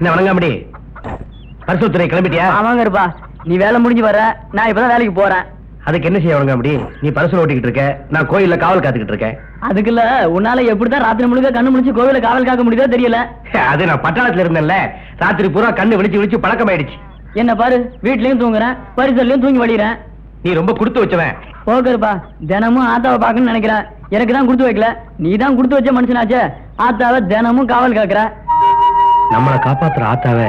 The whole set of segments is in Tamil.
என்ன வணங்காமடி பரிசுத்துறை கிளம்பிட்டியா? ஆமாங்க இருப்பா, நீ வேலை முடிஞ்சு வர, நான் இப்பதான் வேலைக்கு போறேன். அதுக்கு என்ன செய்ய வணங்காமடி? நீ பரிசுல ஓட்டிக்கிட்டு இருக்க, நான் கோயில்ல காவல் காத்துக்கிட்டு இருக்கேன். அதுக்குல்ல உன்னால எப்படிதான் ராத்திரி முழுக்க கண்ணு முடிச்சு கோவில காவல் காக்க முடியுதோ தெரியல. அது நான் பட்டாளத்துல இருந்தேன்ல, ராத்திரி பூரா கண்ணு விழிச்சு விழிச்சு பழக்கமாயிடுச்சு. என்ன பாரு, வீட்லயும் தூங்குறேன், பரிசல்லையும் தூங்கி வழிறேன். நீ ரொம்ப கொடுத்து வச்சவன். போகருப்பா, தினமும் ஆத்தாவை பாக்கணும்னு நினைக்கிறேன். எனக்கு தான் கொடுத்து வைக்கல, நீ தான் கொடுத்து வச்ச மனுஷனாச்சே. ஆத்தாவை தினமும் காவல் காக்குற. நம்மளை காப்பாத்துற ஆத்தாவை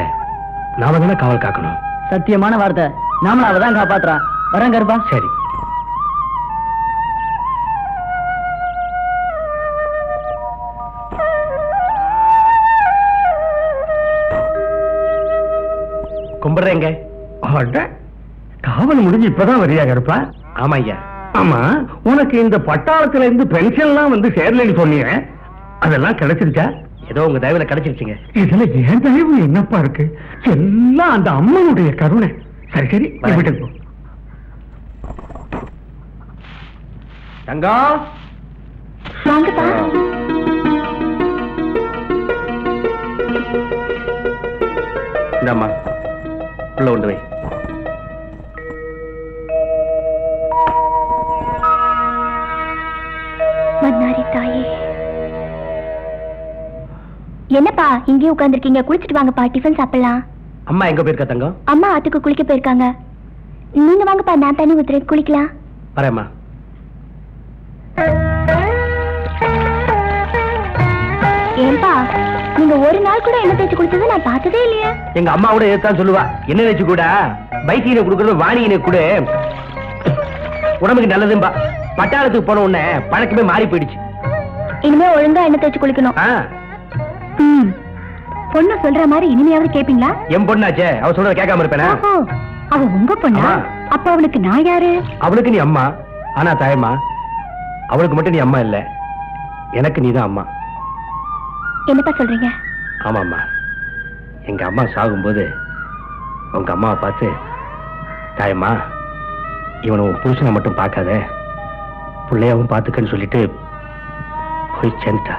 நாம தானே காவல் காக்கணும். சத்தியமான வார்த்தை, நாமள அவதான் காப்பாத்துறா. வரேன் கருப்பா. சரி. கும்பிடுறேங்க. காவல் முடிஞ்சு இப்பதான் வரியா கருப்பா? ஆமா ஐயா. ஆமா, உனக்கு இந்த பட்டாளத்துல இருந்து பென்ஷன்லாம் வந்து சேரலன்னு சொன்னீங்க, அதெல்லாம் கிடைச்சிருச்சா? ஏதோ உங்க தயவுல கிடைச்சிருச்சுங்க. இதுல ஏன் தயவு என்னப்பா இருக்கு? எல்லாம் அந்த அம்மனுடைய கருணை. சரி சரி, வீட்டுக்கு போ. தங்கம் வாங்கப்பா. இந்தாம்மா, உள்ள கொண்டு வை. மன்னாரி தாயே. என்னப்பா இங்கே உட்கார்ந்துருக்கீங்க? குளிச்சுட்டு வாங்கப்பா, டிஃபன் சாப்பிடலாம். அம்மா எங்க போயிருக்கா தங்கம்? அம்மா ஆத்துக்கு குளிக்க போயிருக்காங்க. நீங்க வாங்கப்பா, நான் தண்ணி ஊத்துறேன், குளிக்கலாம். வரேம்மா. ஏன்பா, நீங்க ஒரு நாள் கூட எண்ணெய் தேய்ச்சி குளிச்சது நான் பார்த்ததே இல்லையா? எங்க அம்மா கூட எதான் சொல்லுவா, என்ன வச்சு கூட பைக்கினை கொடுக்கறது வாணியினை கூட. உடம்புக்கு நல்லதும்பா. பட்டாளத்துக்கு போன உடனே பழக்கமே மாறி போயிடுச்சு. இனிமே ஒழுங்கா எண்ணெய் தேய்ச்சி குளிக்கணும். பொண்ணு சொல்ற மாதிரி இனிமையாவது கேப்பீங்களா? என் பொண்ணாச்சே, அவ சொல்றத கேட்காம இருப்பேனா? அவ உங்க பொண்ணா? அப்ப அவளுக்கு நான் யாரு? அவளுக்கு நீ அம்மா. ஆனா தாயம்மா, அவளுக்கு மட்டும் நீ அம்மா இல்ல, எனக்கு நீதான் அம்மா. என்னப்பா சொல்றீங்க? ஆமாம்மா, எங்க அம்மா சாகும்போது உங்க அம்மாவை பார்த்து, தாயம்மா இவனை உன் புருஷனை மட்டும் பார்க்காத, பிள்ளையாவும் பார்த்துக்கன்னு சொல்லிட்டு போய் சேர்ந்துட்டா.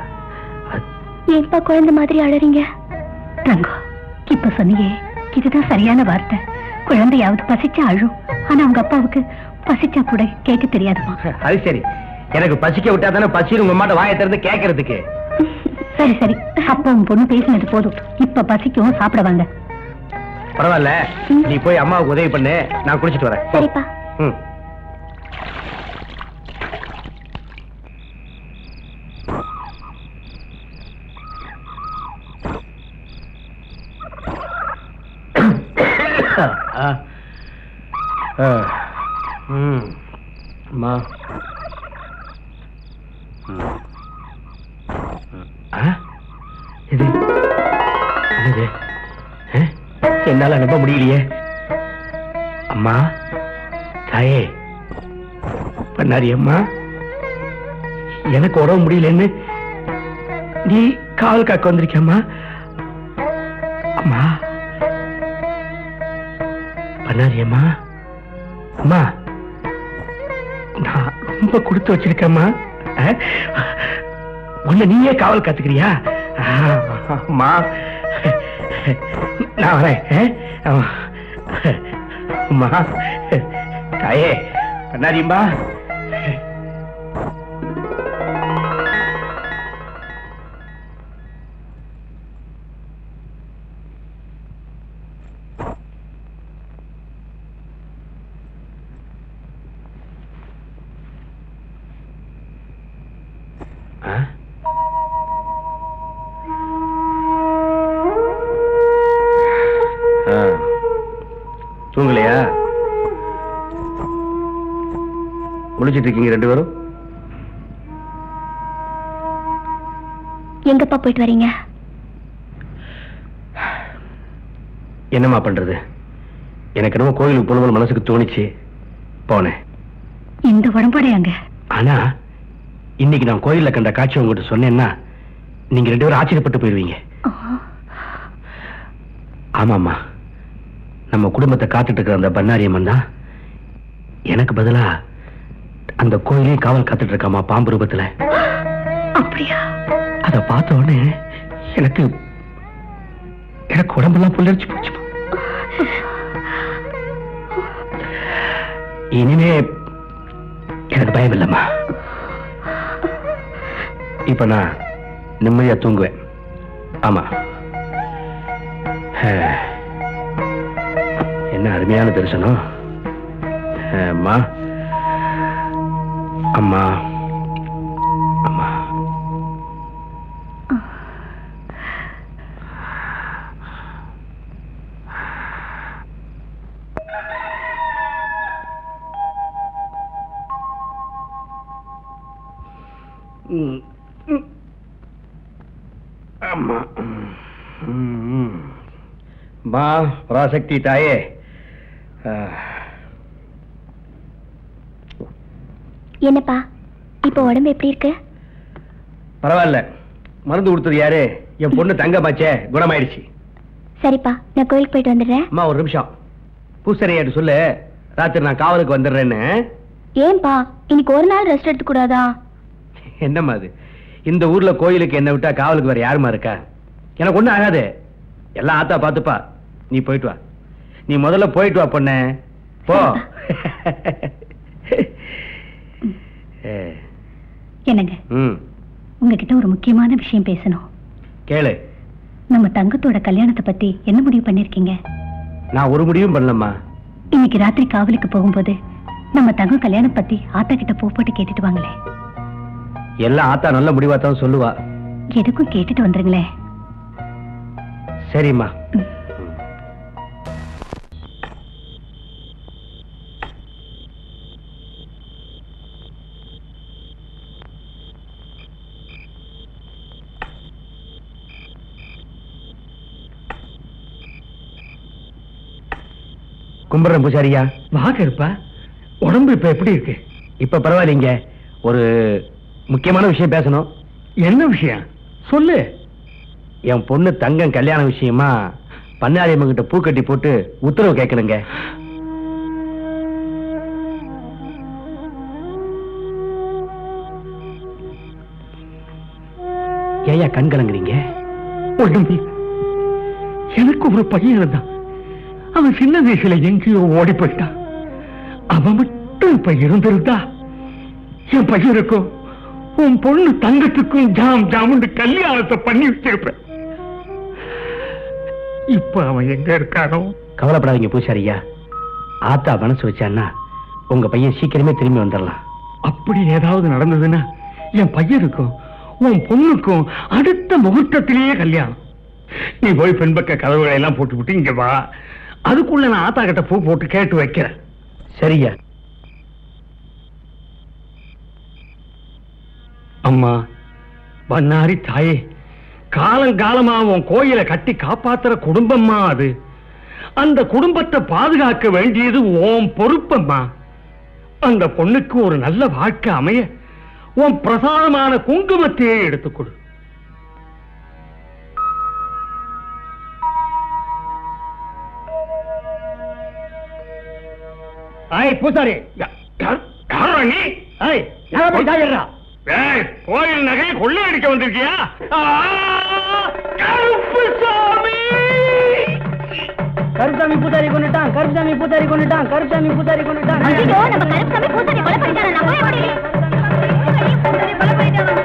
ஏன்பா குழந்தை மாதிரி அழறீங்க? ரங்கா, இப்ப சொன்னியே இதுதான் சரியான வார்த்தை. குழந்தையாவது பசிச்சா அழும், ஆனா அவங்க அப்பாவுக்கு பசிச்சா கூட கேட்க தெரியாதுமா. அது சரி, எனக்கு பசிக்க விட்டா தானே பசின்னு உங்க அம்மாட்ட வாயை திறந்து கேட்கறதுக்கு. சரி சரி, அப்ப உன் பொண்ணு பேசினது போதும். இப்ப பசிக்கவும் சாப்பிட வாங்க. பரவாயில்ல, நீ போய் அம்மாவுக்கு உதவி பண்ணு, நான் குளிச்சிட்டு வரேன். சரிப்பா. அம்மா, இது என்னது? என்னால நம்ப முடியலையே. அம்மா, தாயே, பண்ணாரி அம்மா, எனக்கு உடம்பு முடியலன்னு நீ காவல் காக்க வந்திருக்கம்மா. அம்மா, பண்ணாரி அம்மா, அம்மா, நான் ரொம்ப கொடுத்து வச்சிருக்கேம்மா. உன்னை நீயே காவல் காத்துக்கிறியா? அம்மா, நான் வரேன். அம்மா, தாயே, பண்ணாரியம்மா. தூங்கலையா? முடிச்சிட்டு இருக்கீங்க ரெண்டு பேரும்? எங்கப்பா போயிட்டு வரீங்க? என்னம்மா பண்றது, எனக்கு என்னமோ கோயிலுக்கு போன மனசுக்கு தோணிச்சு, போனேன். இந்த உடம்படையாங்க. ஆனா இன்னைக்கு நான் கோயில்ல கண்ட காட்சி உங்ககிட்ட சொன்னேன்னா நீங்க ரெண்டு பேரும் ஆச்சரியப்பட்டு போயிருவீங்க. ஆமாம்மா, நம்ம குடும்பத்தை காத்துட்டு இருக்கிற அந்த பண்ணாரியம்மன் தான் எனக்கு பதிலா அந்த கோயிலையும் காவல் காத்துட்டு இருக்காமா, பாம்பு ரூபத்துல. அப்படியா? அத பார்த்த உடனே எனக்கு உடம்பெல்லாம் புல்லரிச்சு போச்சு. இனிமே எனக்கு பயம் இல்லம்மா. இப்ப நான் நிம்மதியா தூங்குவேன். ஆமா, என்ன அருமையான தரிசனம். அம்மா, அம்மா, அம்மா. அம்மா, மா பராசக்தி தாயே, என்னப்பா இப்ப உடம்பு எப்படி இருக்கு? பரவாயில்ல, மருந்து கொடுத்தது யாரு? என் பொண்ணு தங்கமாச்சே, குணமாயிடுச்சு. சரிப்பா, நான் கோயிலுக்கு போயிட்டு வந்துடுறேன். அம்மா ஒரு நிமிஷம், பூசரையாட்டு சொல்லு, ராத்திரி நான் காவலுக்கு வந்துடுறேன்னு. ஏன்பா இன்னைக்கு ஒரு நாள் ரெஸ்ட் எடுத்து கூடாதா? என்னம்மா அது, இந்த ஊர்ல கோயிலுக்கு என்ன விட்டா காவலுக்கு வேற யாருமா இருக்கா? எனக்கு ஒண்ணும் ஆகாது, எல்லாம் ஆத்தா பாத்துப்பா. நீ போயிட்டு வா, நீ முதல்ல போயிட்டு வா பொண்ணே, போ. என்னங்க, உங்ககிட்ட ஒரு முக்கியமான விஷயம் பேசணும். கேளு. நம்ம தங்கத்தோட கல்யாணத்தை பத்தி என்ன முடிவு பண்ணிருக்கீங்க? நான் ஒரு முடிவும் பண்ணலம்மா. இன்னைக்கு ராத்திரி காவலுக்கு போகும்போது நம்ம தங்கம் கல்யாணம் பத்தி ஆத்தா கிட்ட பூ போட்டு கேட்டுட்டு வாங்களே. எல்லாம் ஆத்தா நல்ல முடிவா தான் சொல்லுவா. எதுக்கும் கேட்டுட்டு வந்துருங்களே. சரிம்மா. கும்பிடுறேன் பூசாரியா. வாங்க இருப்பா. உடம்பு இப்ப எப்படி இருக்கு? இப்ப பரவாயில்லைங்க. ஒரு முக்கியமான விஷயம் பேசணும். என்ன விஷயம் சொல்லு. என் பொண்ணு தங்கம் கல்யாண விஷயமா பண்ணாரியம்மன் கிட்ட பூ கட்டி போட்டு உத்தரவு கேட்கணுங்க. ஏயா கண் கலங்குறீங்க? ஒண்ணுமில்லை. எனக்கு ஒரு பையன் இருந்தான். அவன் சின்ன வயசுல எங்கேயோ ஓடி போயிட்டான். அவன் மட்டும் இப்ப இருந்திருந்தா என் பையனுக்கும் உன் பொண்ணு தங்கத்துக்கும் ஜாம் ஜாமுன்னு கல்யாணத்தை பண்ணி வச்சிருப்பேன். இப்ப அவன் எங்க இருக்கானோ? கவலைப்படாதீங்க பூசாரியா. ஆத்தா மனசு வச்சான்னா உங்க பையன் சீக்கிரமே திரும்பி வந்துடலாம். அப்படி ஏதாவது நடந்ததுன்னா என் பையனுக்கும் உன் பொண்ணுக்கும் அடுத்த முகூர்த்தத்திலேயே கல்யாணம். நீ போய் பெண்பக்க கதவுகளை எல்லாம் போட்டு விட்டு இங்க வா. அதுக்குள்ள நான் ஆத்தா கிட்ட பூ போட்டு கேட்டு வைக்கிறேன். சரியா? அம்மா பண்ணாரி தாயே, காலங்காலமா உன் கோயிலை கட்டி காப்பாத்துற குடும்பம்மா அது. அந்த குடும்பத்தை பாதுகாக்க வேண்டியது உன் பொறுப்பம்மா. அந்த பொண்ணுக்கு ஒரு நல்ல வாழ்க்கை அமைய உன் பிரசாதமான குங்குமத்தையே எடுத்துக்கொடு. பூசாரி கோயில் நகையை கொள்ளையடிக்க வந்திருக்கியா? கருப்சாமி பூசாரி கொண்டுட்டான். கருப்சாமி பூசாரி கொண்டுட்டான். கருப்சாமி பூசாரி கொண்டுட்டான். ஐயோ, நம்ம கருப்சாமி பூசாரி கொலை பண்ணிட்டானே. நம்ம எப்படி பூசாரி கொலை பண்ணிட்டானே?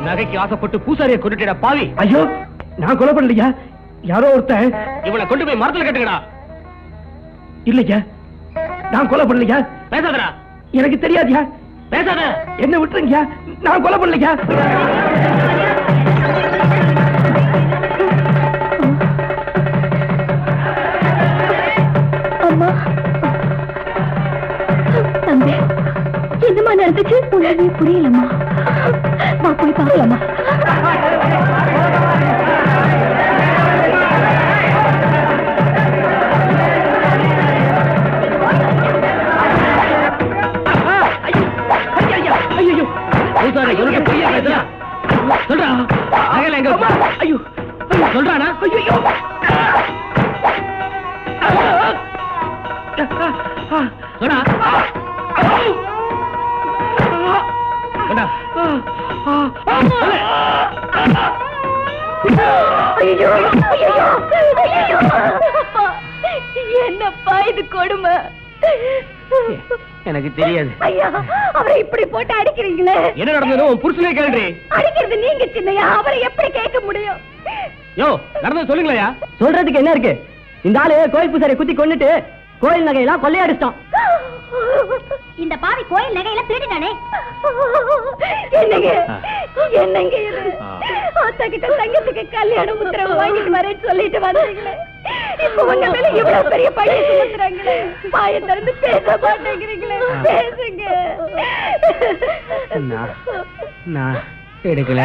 நகைக்கு ஆசைப்பட்டு பூசாரியை கொண்டுட்டா பாவி. ஐயோ, நான் கொலை பண்ணலையா? யாரோ ஒருத்தன் இவனை கொண்டு போய் மரத்துல கட்டுங்கடா. இல்லையா, நான் கொலை பண்ணலையா? பேசாதடா. எனக்கு தெரியாதியா? பேசாத. என்ன விட்டுருங்கயா, நான் கொலை பண்ணலையா? அம்மா, தம்பி, என்னமா நடந்துச்சு? உடனே புரியலம்மா. வா போய் பார்க்கலாமா? பூசாரி சொல்ற பொய்யா பேசுறா? சொல்றா. நகையில எங்க இருக்கு? ஐயோ, சொல்றானா? ஐயோ, சொல்றா. என்னப்பா இது கொடுமை? எனக்கு தெரியாது. ஐயா, அவரை இப்படி போட்டு அடிக்கிறீங்களே. என்ன நடந்தது? உன் புருஷனே கேள்றி. அடிக்கிறது நீங்க சின்னையா, அவரை எப்படி கேட்க முடியும்? யோ, நடந்தது சொல்லுங்களா? சொல்றதுக்கு என்ன இருக்கு? இந்த ஆளு கோயில் பூசாரி குத்தி கொண்டுட்டு கோயில் நகையெல்லாம் கொள்ளையடிச்சிட்டான். இந்த பாவி கோயில் நகையில திருடினானே. என்னங்க என்னங்க இது? ஆத்தா கிட்ட தங்கத்துக்கு கல்யாண உத்தரவு வாங்கிட்டு வரேன்னு சொல்லிட்டு வந்தீங்களே, இப்ப உங்க மேல இவ்வளவு பெரிய பழிய சுமத்துறாங்களே. வாயை திறந்து பேச மாட்டேங்கிறீங்களே, பேசுங்க. நான் எடுக்கல.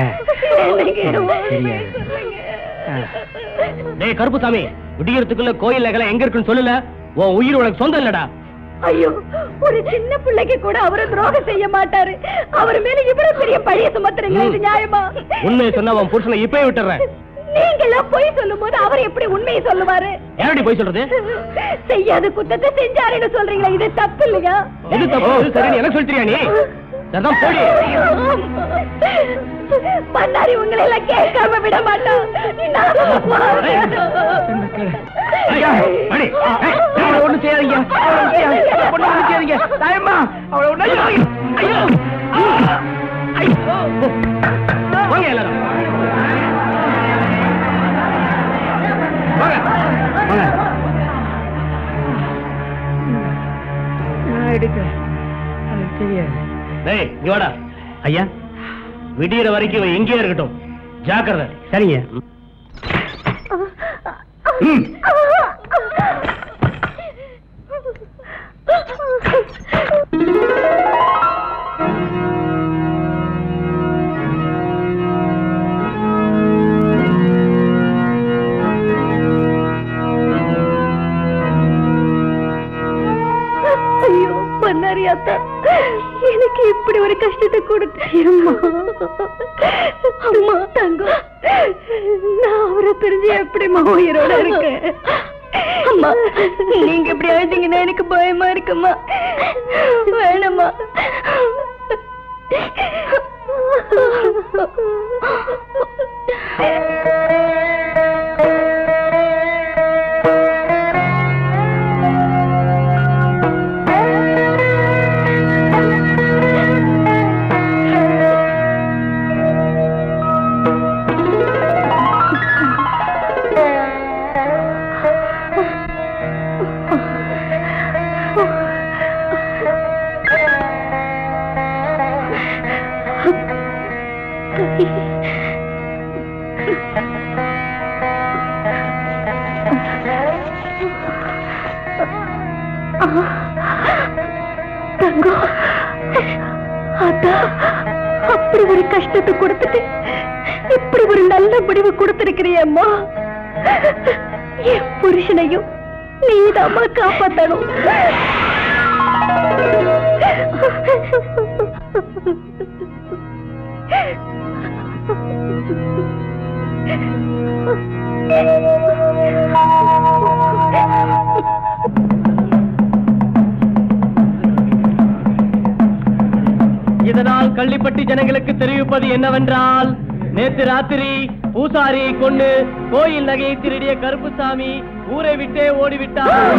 டேய் கருப்புசாமி, விடியறதுக்குள்ள கோயில் நகை எங்க இருக்குன்னு சொல்லல. உன் உயிர் உனக்கு சொந்தம் இல்லடா. ஐயோ, ஒரு சின்ன பிள்ளைக்கு கூட அவரை துரோகம் செய்ய மாட்டாரு. அவர் மேல இவ்வளவு பெரிய பழிய சுமத்துறீங்க, இது நியாயமா? உண்மையை சொன்னா உன் புருஷனை இப்பவே விட்டுறேன். நீங்க எல்லாம் பொய் சொல்லும் போது அவர் எப்படி உண்மையை சொல்லுவாரு? யாரடி பொய் சொல்றது? செய்யாத குத்தத்தை செஞ்சாருன்னு சொல்றீங்களா? இது தப்பு இல்லையா? இது தப்பு. சரி, எனக்கு சொல்லிட்டியா நீ? சரிதான், போடி. பண்ணாரி உங்களை எல்லாம் கேட்காம விட மாட்டோம். ஒண்ணு செய்யாதீங்க. ஒண்ணு செய்யாதீங்க. தாயம்மா, அவளை ஒண்ணு. ஐயோ, வாங்க எல்லாரும். வாங்க வாங்க. நான் எடுக்கிறேன். எனக்கு தெரியாது. டேய், இங்க வாடா. ஐயா, விடியற வரைக்கும் இவன் எங்கேயே இருக்கட்டும். ஜாக்கிரதை. சரிங்க. பண்ணாரியாத்தா எனக்கு இப்படி ஒரு கஷ்டத்தை கொடுத்தேம்மா. அம்மா தங்கம், நான் அவரை தெரிஞ்சு எப்படிமா உயிரோட இருக்கேன்? அம்மா, நீங்க இப்படி ஆயிட்டீங்கன்னா எனக்கு பயமா இருக்குமா? வேணாமா. தங்கம், அப்படி ஒரு கஷ்டத்தை கொடுத்துட்டு இப்படி ஒரு நல்ல முடிவு கொடுத்திருக்கிறியம்மா. என் புருஷனையும் நீதாம்மா காப்பாத்தணும். இதனால் கள்ளிப்பட்டி ஜனங்களுக்கு தெரிவிப்பது என்னவென்றால், நேற்று ராத்திரி பூசாரியை கொண்டு கோயில் நகையை திருடிய கருப்புசாமி ஊரை விட்டே ஓடிவிட்டார்.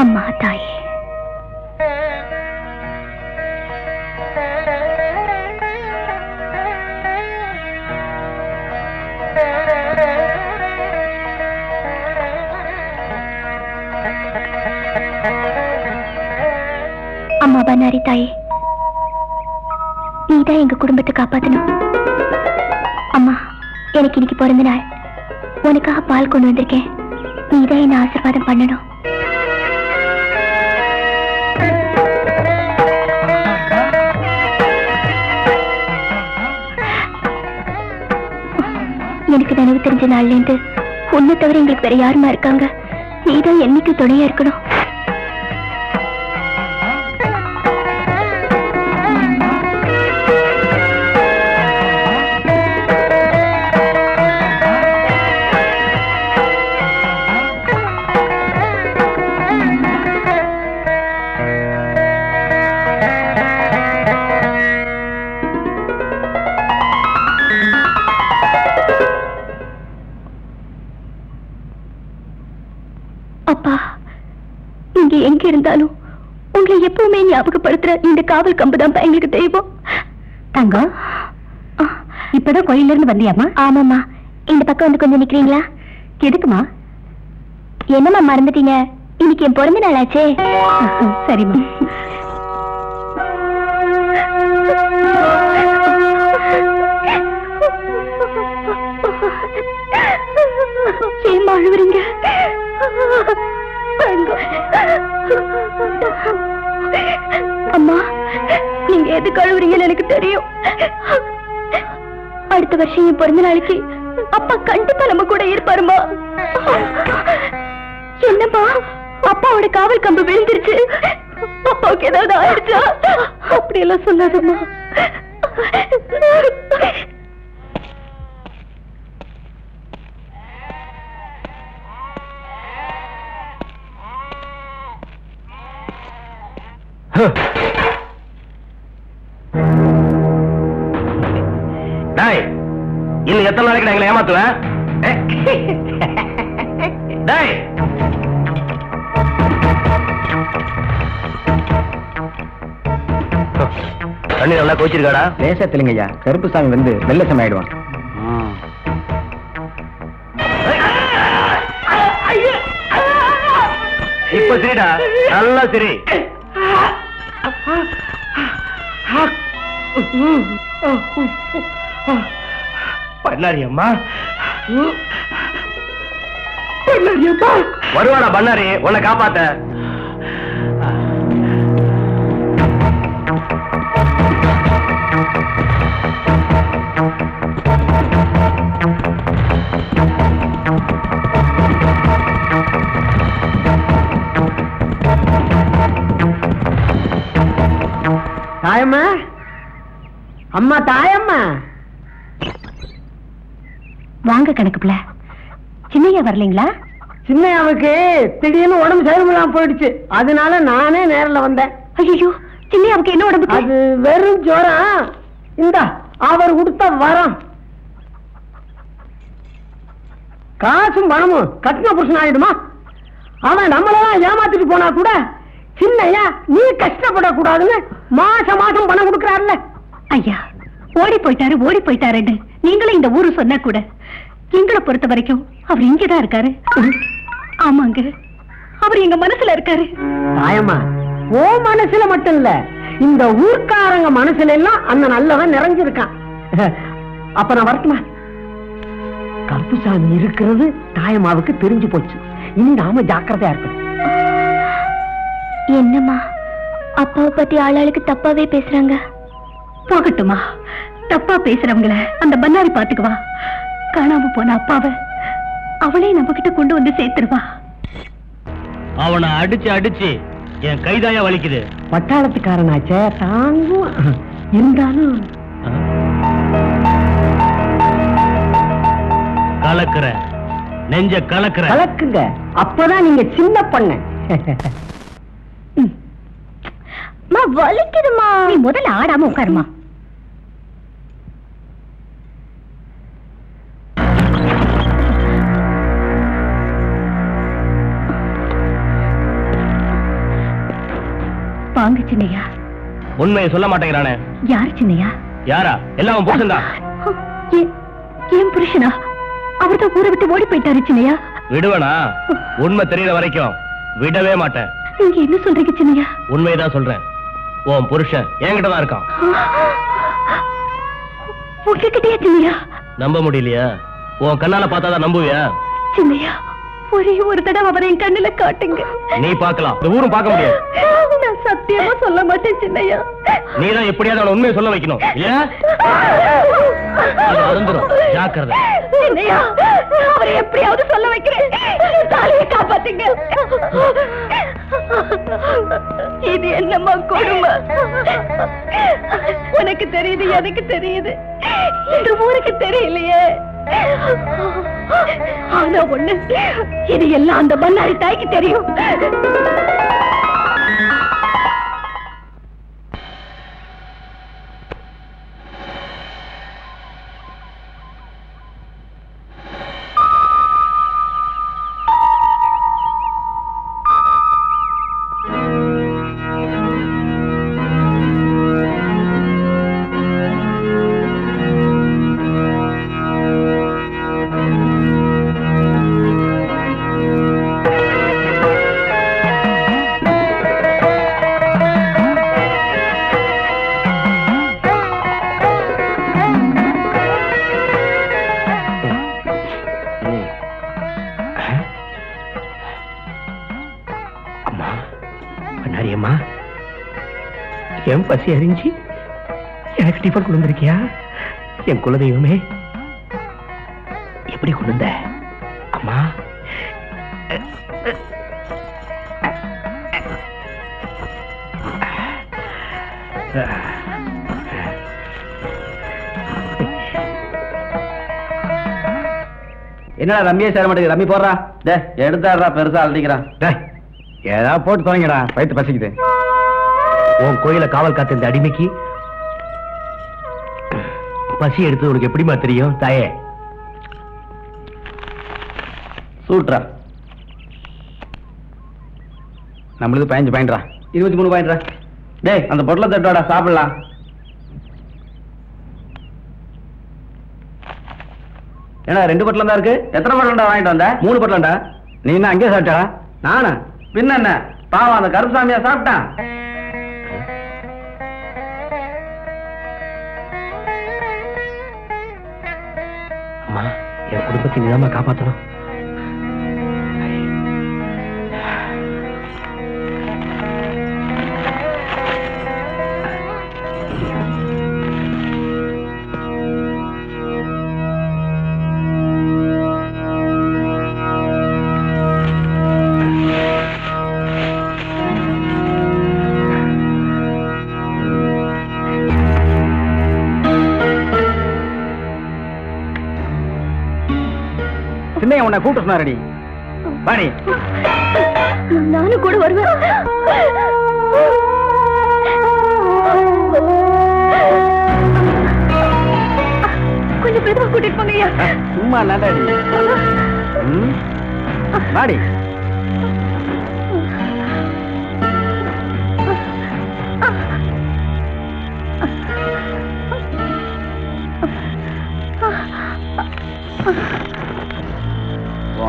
அம்மா தாயே, அம்மா பண்ணாரி தாயே, நீதான் எங்க குடும்பத்தை காப்பாத்தணும். அம்மா, எனக்கு இன்னைக்கு பிறந்த நாள். உனக்காக பால் கொண்டு வந்திருக்கேன். நீதான் என்ன ஆசீர்வாதம் பண்ணணும். எனக்கு நினைவு தெரிஞ்ச நாள்ல இருந்து உன்னை தவிர எங்களுக்கு வேற யாருமா இருக்காங்க? நீதான் என்னைக்கு துணையா இருக்கணும். அப்பா, நீங்க எங்க இருந்தாலும் உங்களை எப்பவுமே ஞாபகப்படுத்துற இந்த காவல் கம்புதான் எங்களுக்கு தெய்வம். தங்கம், இப்பதான் கோயில இருந்து வந்தியாமா? ஆமாம்மா. இந்த பக்கம் வந்து கொஞ்சம் நிக்கிறீங்களா? எதுக்குமா? என்னம்மா மறந்துட்டீங்க? இன்னைக்கு என் பிறந்த நாள் ஆச்சே. சரிம்மா. ஏன் அழுவுறீங்க? அம்மா, நீங்க எதுக்கு அழுவுறீங்கன்னு எனக்கு தெரியும். அடுத்த வருஷம் என் பிறந்த நாளைக்கு அப்பா கண்டிப்பா நம்ம கூட இருப்பாருமா. என்னம்மா, அப்பாவோட காவல் கம்பு விழுந்துருச்சு. அப்பாவுக்கு ஏதாவது ஆயிடுச்சா? அப்படியெல்லாம் சொல்லாதம்மா. இன்னும் எத்தனை நாளைக்கு எங்களை ஏமாத்துவேன்? தண்ணி நல்லா கோச்சிருக்காடா? லேசத்திலுங்கய்யா, கருப்புசாமி வந்து வெள்ளசம் ஆயிடுவான். இப்ப சரிடா, நல்லா சரி. பண்ணாரி அம்மா, வருவாடா பண்ணாரி உன்னை காப்பாத்த. தாயம்மா, அம்மா தாயம்மா. வாங்க கணக்குல சின்னையா வரலீங்களா? சின்னையாவுக்கு திடீர்னு உடம்பு சரியில்லாம போயிடுச்சு, அதனால நானே நேர்ல வந்தேன். ஐயோ, சின்னையாவுக்கு என்ன உடம்பு? அது வெறும் ஜோரம். இந்த அவர் கொடுத்த வரம். காசும் பணமும் கட்டின புருஷன் ஆயிடுமா? அவன் நம்மளெல்லாம் ஏமாத்திட்டு போனா கூட சின்னையா நீ கஷ்டப்படக்கூடாதுன்னு மாசம் மாசம் பணம் கொடுக்கறாருல்ல. ஐயா, ஓடி போயிட்டாருன்னு நீங்களும் இந்த ஊரு சொன்னா கூட எங்களை பொறுத்த வரைக்கும் அவர் இங்கதான் இருக்காரு. ஆமாங்க, அவர் எங்க மனசுல இருக்காரு. தாயம்மா, ஓ மனசுல மட்டும் இல்ல, இந்த ஊர்க்காரங்க மனசுல எல்லாம் அந்த நல்லவன் நிறைஞ்சிருக்கான். அப்ப நான் வரட்டுமா? கருப்புசாமி இருக்கிறது தாயம்மாவுக்கு தெரிஞ்சு போச்சு. இனி நாம ஜாக்கிரதையா இருக்கணும். என்னம்மா, அப்பாவை பத்தி ஆளாளுக்கு தப்பாவே பேசுறாங்க. போகட்டுமா, தப்பா பேசுறவங்கள அந்த பண்ணாரி பாத்துக்குவா. காணாம போன அப்பாவை அவளே நம்ம கிட்ட கொண்டு வந்து சேர்த்துருவா. அவனை அடிச்சு அடிச்சு என் கைதாயா வலிக்குது. பட்டாளத்துக்காரனாச்சே தாங்கும். இருந்தாலும் கலக்குற நெஞ்ச கலக்குற. கலக்குங்க, அப்பதான் நீங்க சின்ன பண்ண. வலிக்குதுமா, நீ முதல்ல ஆடாம உட்காருமா. வாங்க சின்னையா. உண்மையை சொல்ல மாட்டேங்கிறானே. யாரு சின்னையா? யாரா? எல்லாம் புருஷன்தான். ஏன் புருஷனா? அவர்தான் ஊரை விட்டு ஓடி போயிட்டாரு சின்னையா. விடுவனா? உண்மை தெரியற வரைக்கும் விடவே மாட்டேன். நீங்க என்ன சொல்றீங்க சின்னையா? உண்மையதான் சொல்றேன். உன் புருஷன் என்கிட்ட தான் இருக்கான். உங்ககிட்டயா சின்னையா? நம்ப முடியலையா? உன் கண்ணால பார்த்தாதான் நம்புவியா? சின்னையா, ஒரே ஒரு தடவை அவரை என் கண்ணுல காட்டுங்க. நீ பார்க்கலாம், இந்த ஊரும் பார்க்க முடியாது. நான் சத்தியமா சொல்ல மாட்டேன் சின்னையா. நீதான் எப்படியாவது அவனை உண்மையை சொல்ல வைக்கணும். இல்லையா அது அருந்துரும். ஜாக்கிரதை சின்னையா, அவரை எப்படியாவது சொல்ல வைக்கிறேன். தாலியை காப்பாத்துங்க. இது என்னம்மா கொடுமை? உனக்கு தெரியுது, எனக்கு தெரியுது, இந்த ஊருக்கு தெரியலையே. ஆனா ஒண்ணு, இது எல்லாம் அந்த பண்ணாரி தாய்க்கு தெரியும். என் பசி அறிஞ்சு எனக்கு டிஃபன் கொண்டு வந்திருக்கியா? என் குலதெய்வமே, எப்படி கொண்டு வந்த அம்மா? என்னடா ரம்மியே சேர மாட்டேங்குது. ரம்மி போடுறா. டே எடுத்தாடுறா, பெருசா அழுதிக்கிறான். ஏதாவது போட்டு தொடங்கடா, வயிற்று பசிக்குது. உன் கோயில காவல் காத்த இந்த அடிமைக்கு பசி எடுத்து உனக்கு எப்படிமா தெரியும் தாயே? சூட்ரா. நம்மளுக்கு 15 பாயிண்ட்ரா. 23 பாயிண்ட்ரா. டேய், அந்த பொட்டலை தட்டுவாடா, சாப்பிடலாம். ஏன்னா 2 பொட்டலம் தான் இருக்கு. எத்தனை பொட்டலம்டா வாங்கிட்டு வந்த? 3 பொட்டலம்டா. நீ என்ன அங்கே சாப்பிட்டா? நானா? பின்ன என்ன, பாவம் அந்த கருப்புசாமியா சாப்பிட்டான். அம்மா, என் குடும்பத்தை நீதாம்மா காப்பாற்றணும். பையன் உன்னை கூப்பிட்டு சொன்னாரடி. வாடி. நானும் கூட வருவேன். கொஞ்சம் மெதுவா கூட்டிட்டு போங்க ஐயா. சும்மா நடாடி. வாடி.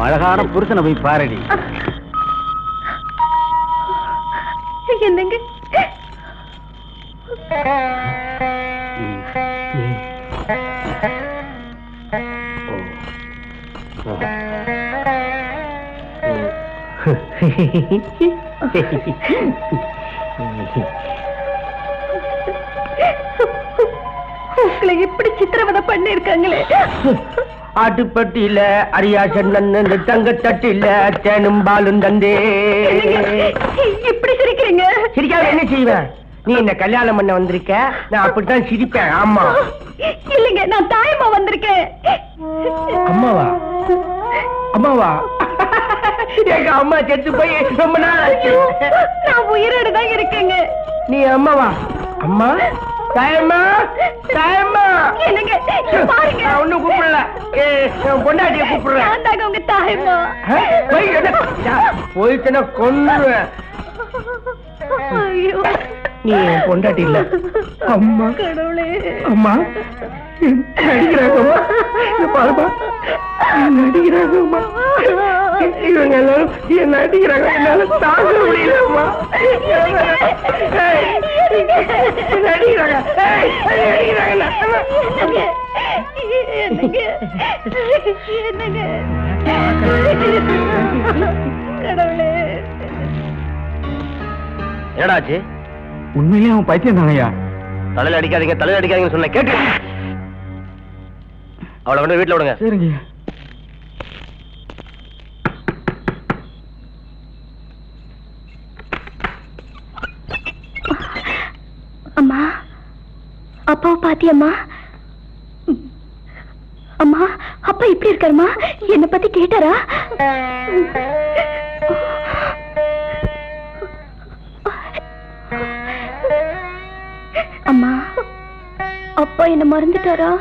அழகான புருஷனை போய் பாருடி. என்னங்க உங்களை இப்படி சித்திரவதை பண்ணிருக்காங்களே. ஆட்டுப்பட்டியில அரியாசன் தங்க தட்டில தேனும் பாலும் தந்தே. இப்படி சிரிக்கிறீங்க? சிரிக்காம என்ன செய்வேன்? நீ என்ன கல்யாணம் பண்ண வந்திருக்க, நான் அப்படித்தான் சிரிப்பேன். ஆமா. இல்லைங்க, நான் தாயம்மா வந்திருக்கேன். அம்மாவா? அம்மாவா? எங்க அம்மா செத்து போய் ரொம்ப நாள் ஆச்சு. நான் உயிரோடு தான் இருக்கேங்க. நீ அம்மாவா? அம்மா தாயம்மா, தாயம்மா. என்னங்க பாருங்க, நான் ஒண்ணும் கூப்பிடல, பொண்டாட்டிய கூப்பிடுறேன். நான் தாங்க உங்க தாயம்மா. போயிட்டுனா கொன்னுவேன். ஐயோ, நீ என் பொண்டாட்டி இல்ல. அம்மா. கடவுளே. அம்மா நடிக்கிறாங்கம்மா. பாருமா நடிக்கிறாங்கம்மா. இவங்க எல்லாரும் என்ன நடிக்கிறாங்க. என்னால தாங்க முடியலம்மா. நடிக்கிறாங்க என்னங்க கடவுளே. என்னடாச்சு? உண்மையிலேயே அவன் பைத்தியம் தானையா? தலையில அடிக்காதீங்க, தலையில அடிக்காதீங்கன்னு சொன்ன கேட்டு அவளை கொண்டு வீட்டுல விடுங்க. சரிங்க. அம்மா, அப்பாவை பாத்தியம்மா? அம்மா, அப்பா இப்படி இருக்காருமா? என்னை பத்தி கேட்டாரா? அம்மா, அப்பா என்ன மறந்துட்டாரா?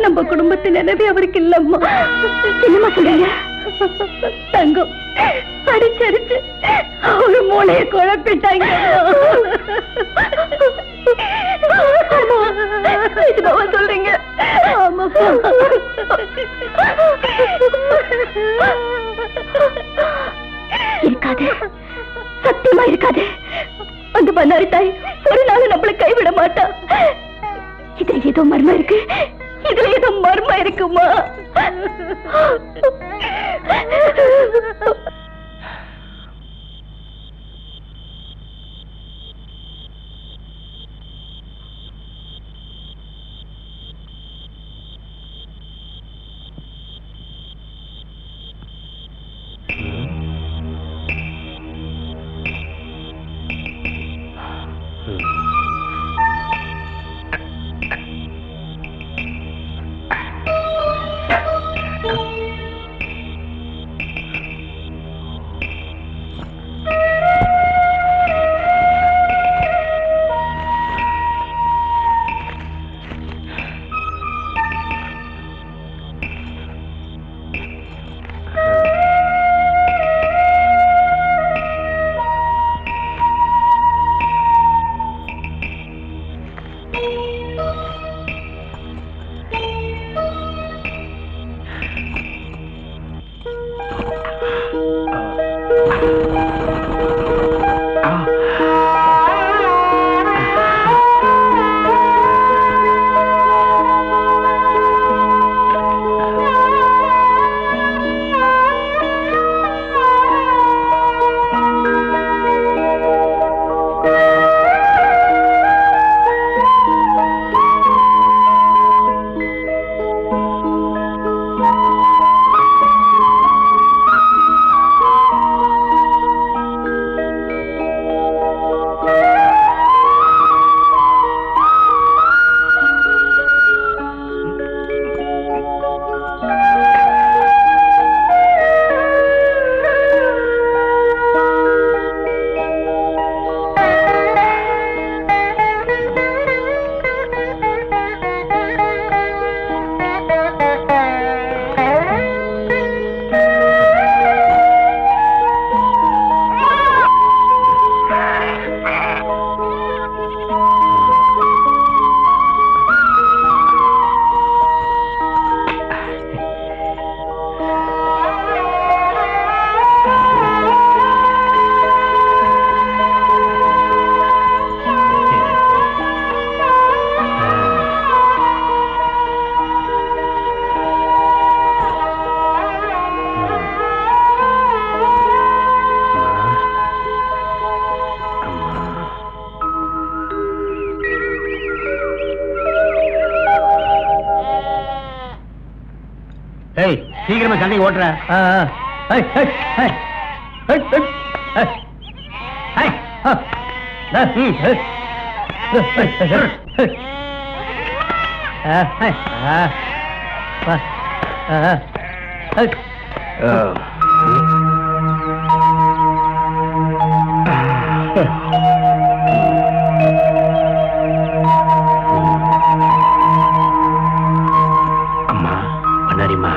நம்ம குடும்பத்து நினைவே அவருக்கு இல்லம்மா. என்னம்மா சொல்றீங்க? தங்கம் அடிச்சடிச்சு ஒரு மூளையை குழப்பிட்டாங்க. இதுவா சொல்றீங்க? ஆமாப்பா. இருக்காது, சத்தியமா இருக்காது. அந்த பண்ணாரி தாய் ஒரு நாள் நம்மளை கைவிட மாட்டா. இதுல ஏதோ மர்மம் இருக்கு, இதுல ஏதோ மர்மம் இருக்குமா? தெரியாம சண்டை ஓட்டுற அம்மா பண்ணாரிம்மா.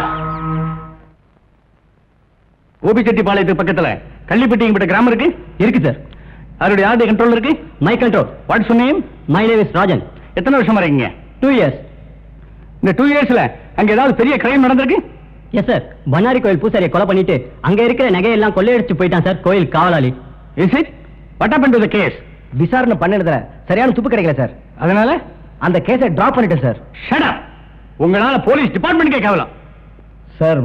கோபிச்செட்டிப்பாளையத்துக்கு பக்கத்துல கள்ளிப்பட்டிங்கிட்ட கிராமம் இருக்கு. இருக்கு சார். அவருடைய ஆர்டி கண்ட்ரோல் இருக்கு. My control. What's your name? My name is Rajan. எத்தனை வருஷமா இருக்கீங்க? 2 years. இந்த 2 yearsல அங்க ஏதாவது பெரிய கிரைம் நடந்திருக்கு? Yes sir. பண்ணாரி கோயில் பூசாரியை கொலை பண்ணிட்டு அங்க இருக்கிற நகையெல்லாம் கொள்ளையடிச்சு போயிட்டான் சார் கோயில் காவலாளி. Is it? What happen to the case? விசாரணை பண்ணதுல சரியான துப்பு கிடைக்கல சார். அதனால அந்த கேஸை டிராப் பண்ணிட்டேன் சார். Shut up. உங்களால போலீஸ் டிபார்ட்மெண்ட்க்கே கேவலம். சார்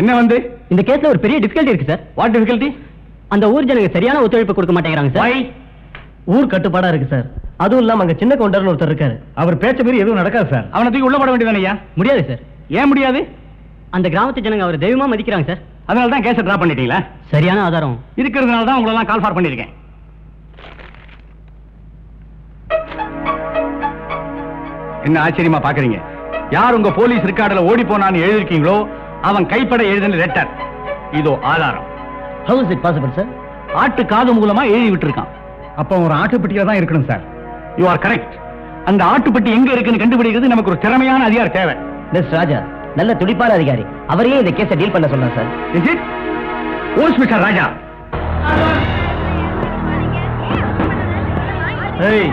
என்ன இந்த கேஸ்ல ஒரு பெரிய டிஃபிகல்ட்டி இருக்கு சார். What difficulty? அந்த ஊர் ஜனங்க சரியான ஒத்துழைப்பு கொடுக்க மாட்டேங்கிறாங்க சார். Why? ஊர் கட்டுப்பாடா இருக்கு சார். அதுவும் இல்லாம அங்க சின்ன கவுண்டர்னு ஒருத்தர் இருக்காரு. அவர் பேச்ச மீறி எதுவும் நடக்காது சார். அவனை தூக்கி உள்ள போட வேண்டியதானயா? முடியாது சார். ஏன் முடியாது? அந்த கிராமத்து ஜனங்க அவர் தெய்வமா மதிக்கிறாங்க சார். அதனால தான் கேஸை டிராப் பண்ணிட்டீங்களா? சரியான ஆதாரம் இருக்கிறதுனால தான் உங்களை எல்லாம் கால் ஃபார் பண்ணிருக்கேன். என்ன ஆச்சரியமா பாக்குறீங்க? யார் உங்க போலீஸ் ரெக்கார்டுல ஓடி போனான்னு எழுதிருக்கீங்களோ அவன் கைப்பட எழுதின லெட்டர். இதோ ஆதாரம். How is it possible sir? ஆட்டு காது மூலமா எழுதி விட்டுருக்கான். அப்ப ஒரு ஆட்டுப்பட்டியில தான் இருக்கணும் சார். You are correct. அந்த ஆட்டுப்பட்டி எங்க இருக்குன்னு கண்டுபிடிக்கிறது நமக்கு ஒரு திறமையான அதிகாரி தேவை. மிஸ் ராஜா நல்ல துடிப்பான அதிகாரி. அவரையே இந்த கேஸை டீல் பண்ண சொன்னார் sir. Is it? Who's mister Raja. ஏய்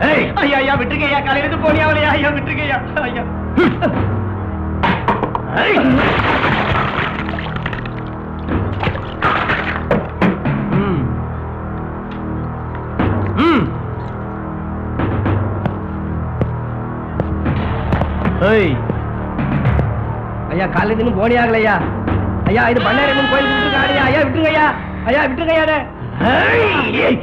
ஏய் ஐயா ஐயா விட்டுருங்கய்யா. காலையில இருந்து போனியாவலையா? ஐயா விட்டுருங்கய்யா. ஐயா ஏய் ஐயா காலையில இருந்து போனி ஆகலையா? ஐயா இது பண்ணாரியம்மன் கோயில் விட்டுருக்காரு. ஐயா விட்டுருங்கய்யா. ஐயா விட்டுருங்கய்யா. Hey!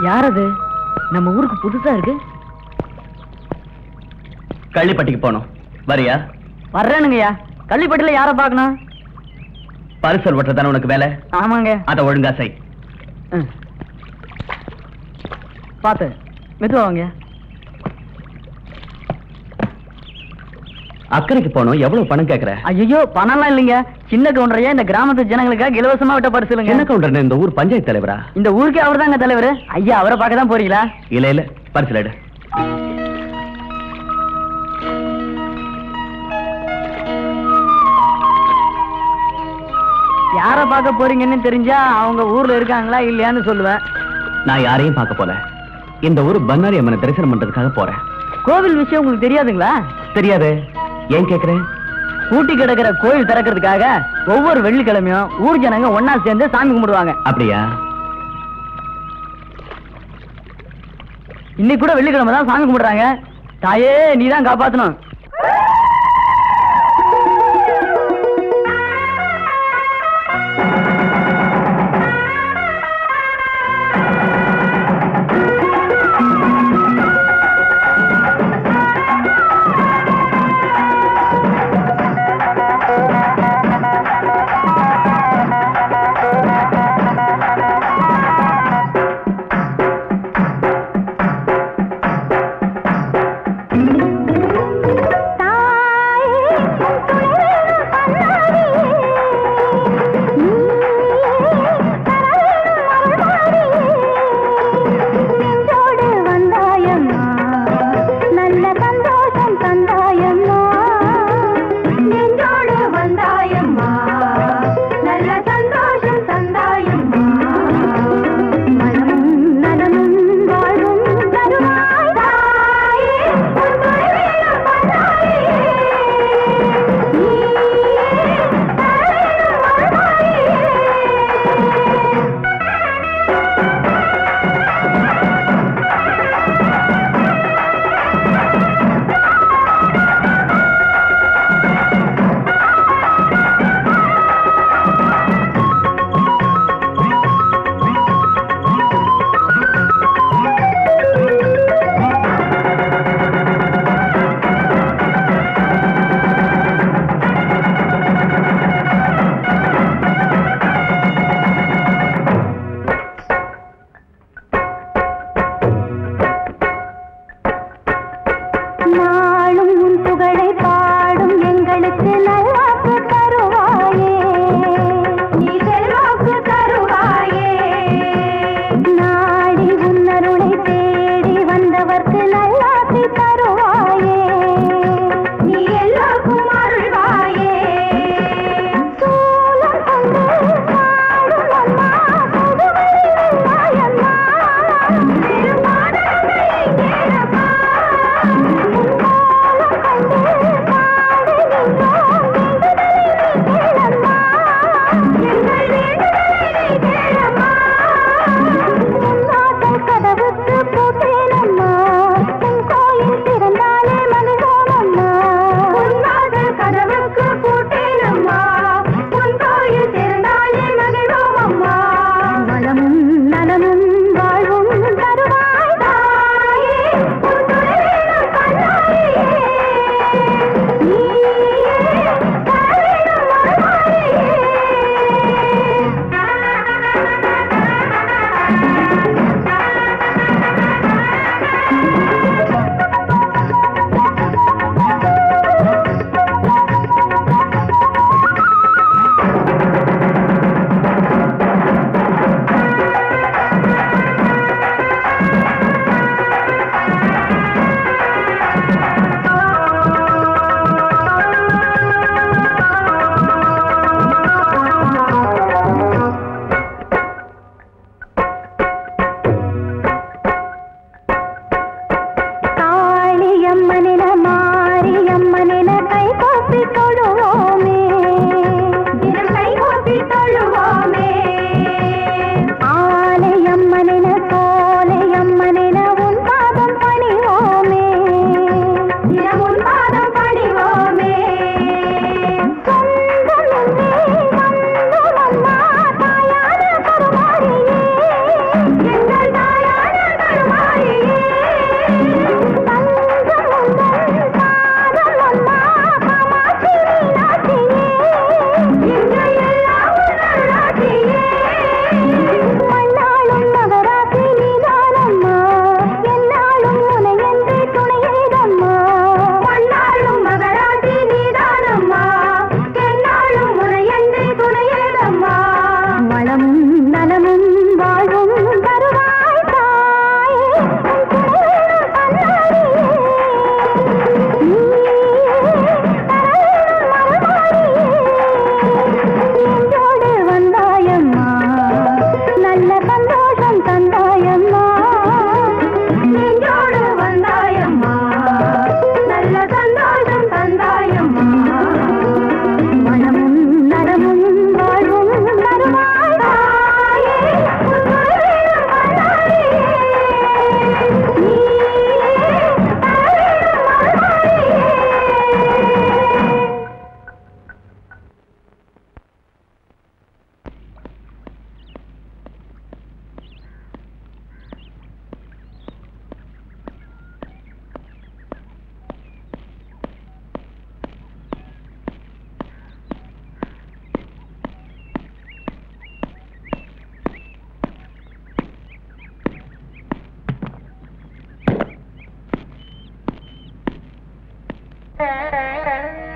யார் அது? நம்ம ஊருக்கு புதுசா இருக்கு. கள்ளிப்பட்டிக்கு போனோம், வரியா? வர்றேனுங்கய்யா. கள்ளிப்பட்டில யார பாக்கணும்? பரிசல் ஓட்டுறதான உனக்கு வேலை? ஆமாங்க. அத ஒழுங்கா செய். பாத்து மெதுவாங்க. அக்கறைக்கு போனோம், எவ்வளவு பணம் கேக்குற? ஐயோ, பணம்லாம் இல்லைங்க. சின்ன கவுண்டரையா இந்த கிராமத்து ஜனங்களுக்காக இலவசமா விட்ட பரிசுலுங்க. என்ன கவுண்டர் இந்த ஊர் பஞ்சாயத்து தலைவரா? இந்த ஊருக்கே அவர் தாங்க தலைவர். ஐயா, அவரை பார்க்க தான் போறீங்களா? இல்ல இல்ல, பரிசல் எடு. யார பார்க்க போறீங்கன்னு தெரிஞ்சா அவங்க ஊர்ல இருக்காங்களா இல்லையான்னு சொல்லுவேன். நான் யாரையும் பார்க்க போல, இந்த ஊர் பன்னாரி அம்மனை தரிசனம் பண்றதுக்காக போறேன். கோவில் விஷயம் உங்களுக்கு தெரியாதுங்களா? தெரியாது. ஏன் கேக்குறேன்? பூட்டி கிடக்கிற கோயில் திறக்கிறதுக்காக ஒவ்வொரு வெள்ளிக்கிழமையும் ஊர் ஜனங்க ஒன்னா சேர்ந்து சாமி கும்பிடுவாங்க. அப்படியா? இன்னைக்கு கூட வெள்ளிக்கிழமை தான் சாமி கும்பிடுறாங்க. தாயே, நீதான் காப்பாத்தணும்.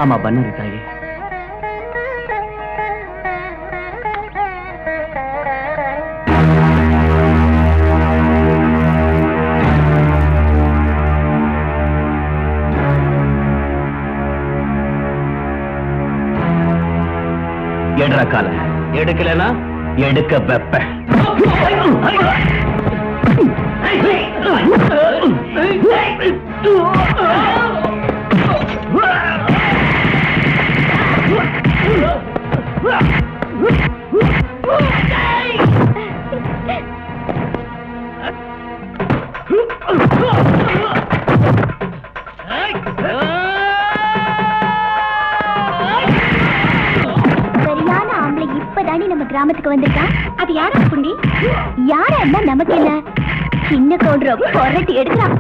ஆமா பண்ணாரி தாயே. எடுற கால எடுக்கலனா எடுக்க வெப்ப. நம்ம கிராமத்துக்கு வந்திருக்கான். அது யாரா புண்டி? யாரா இருந்தா நமக்கு என்ன? சின்ன கவுண்டர் பொரட்டி எடுக்கலாம்.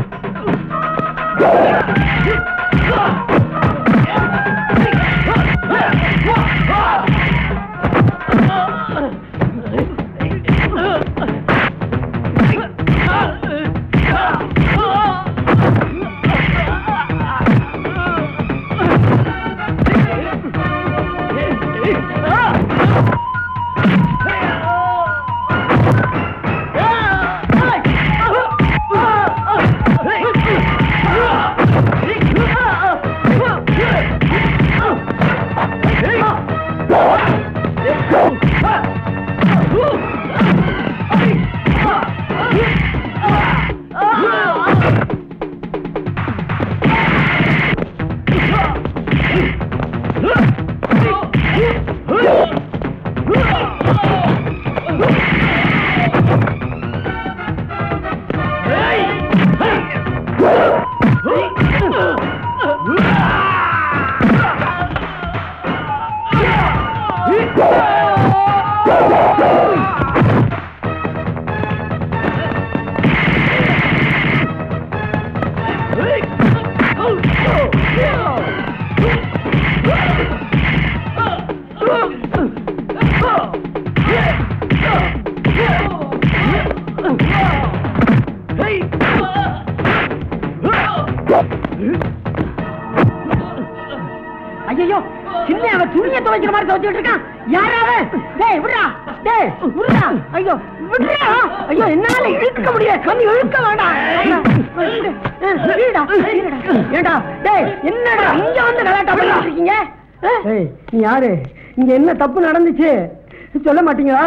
ஐயோ சின்ன அவன் துணியை துவைக்கிற மாதிரி துவைச்சிட்டு இருக்கான். யாராவது டேய் விடுறா, டேய் விடுறா, ஐயோ விடுறா, ஐயோ என்னால இழுக்க முடியாது, கொஞ்சம் இழுக்க வேண்டாம். ஏண்டா டேய் என்னடா இங்க வந்து கலாட்டா பண்ணிட்டு இருக்கீங்க? ஏய் நீ யாரு? இங்க என்ன தப்பு நடந்துச்சு சொல்ல மாட்டீங்களா?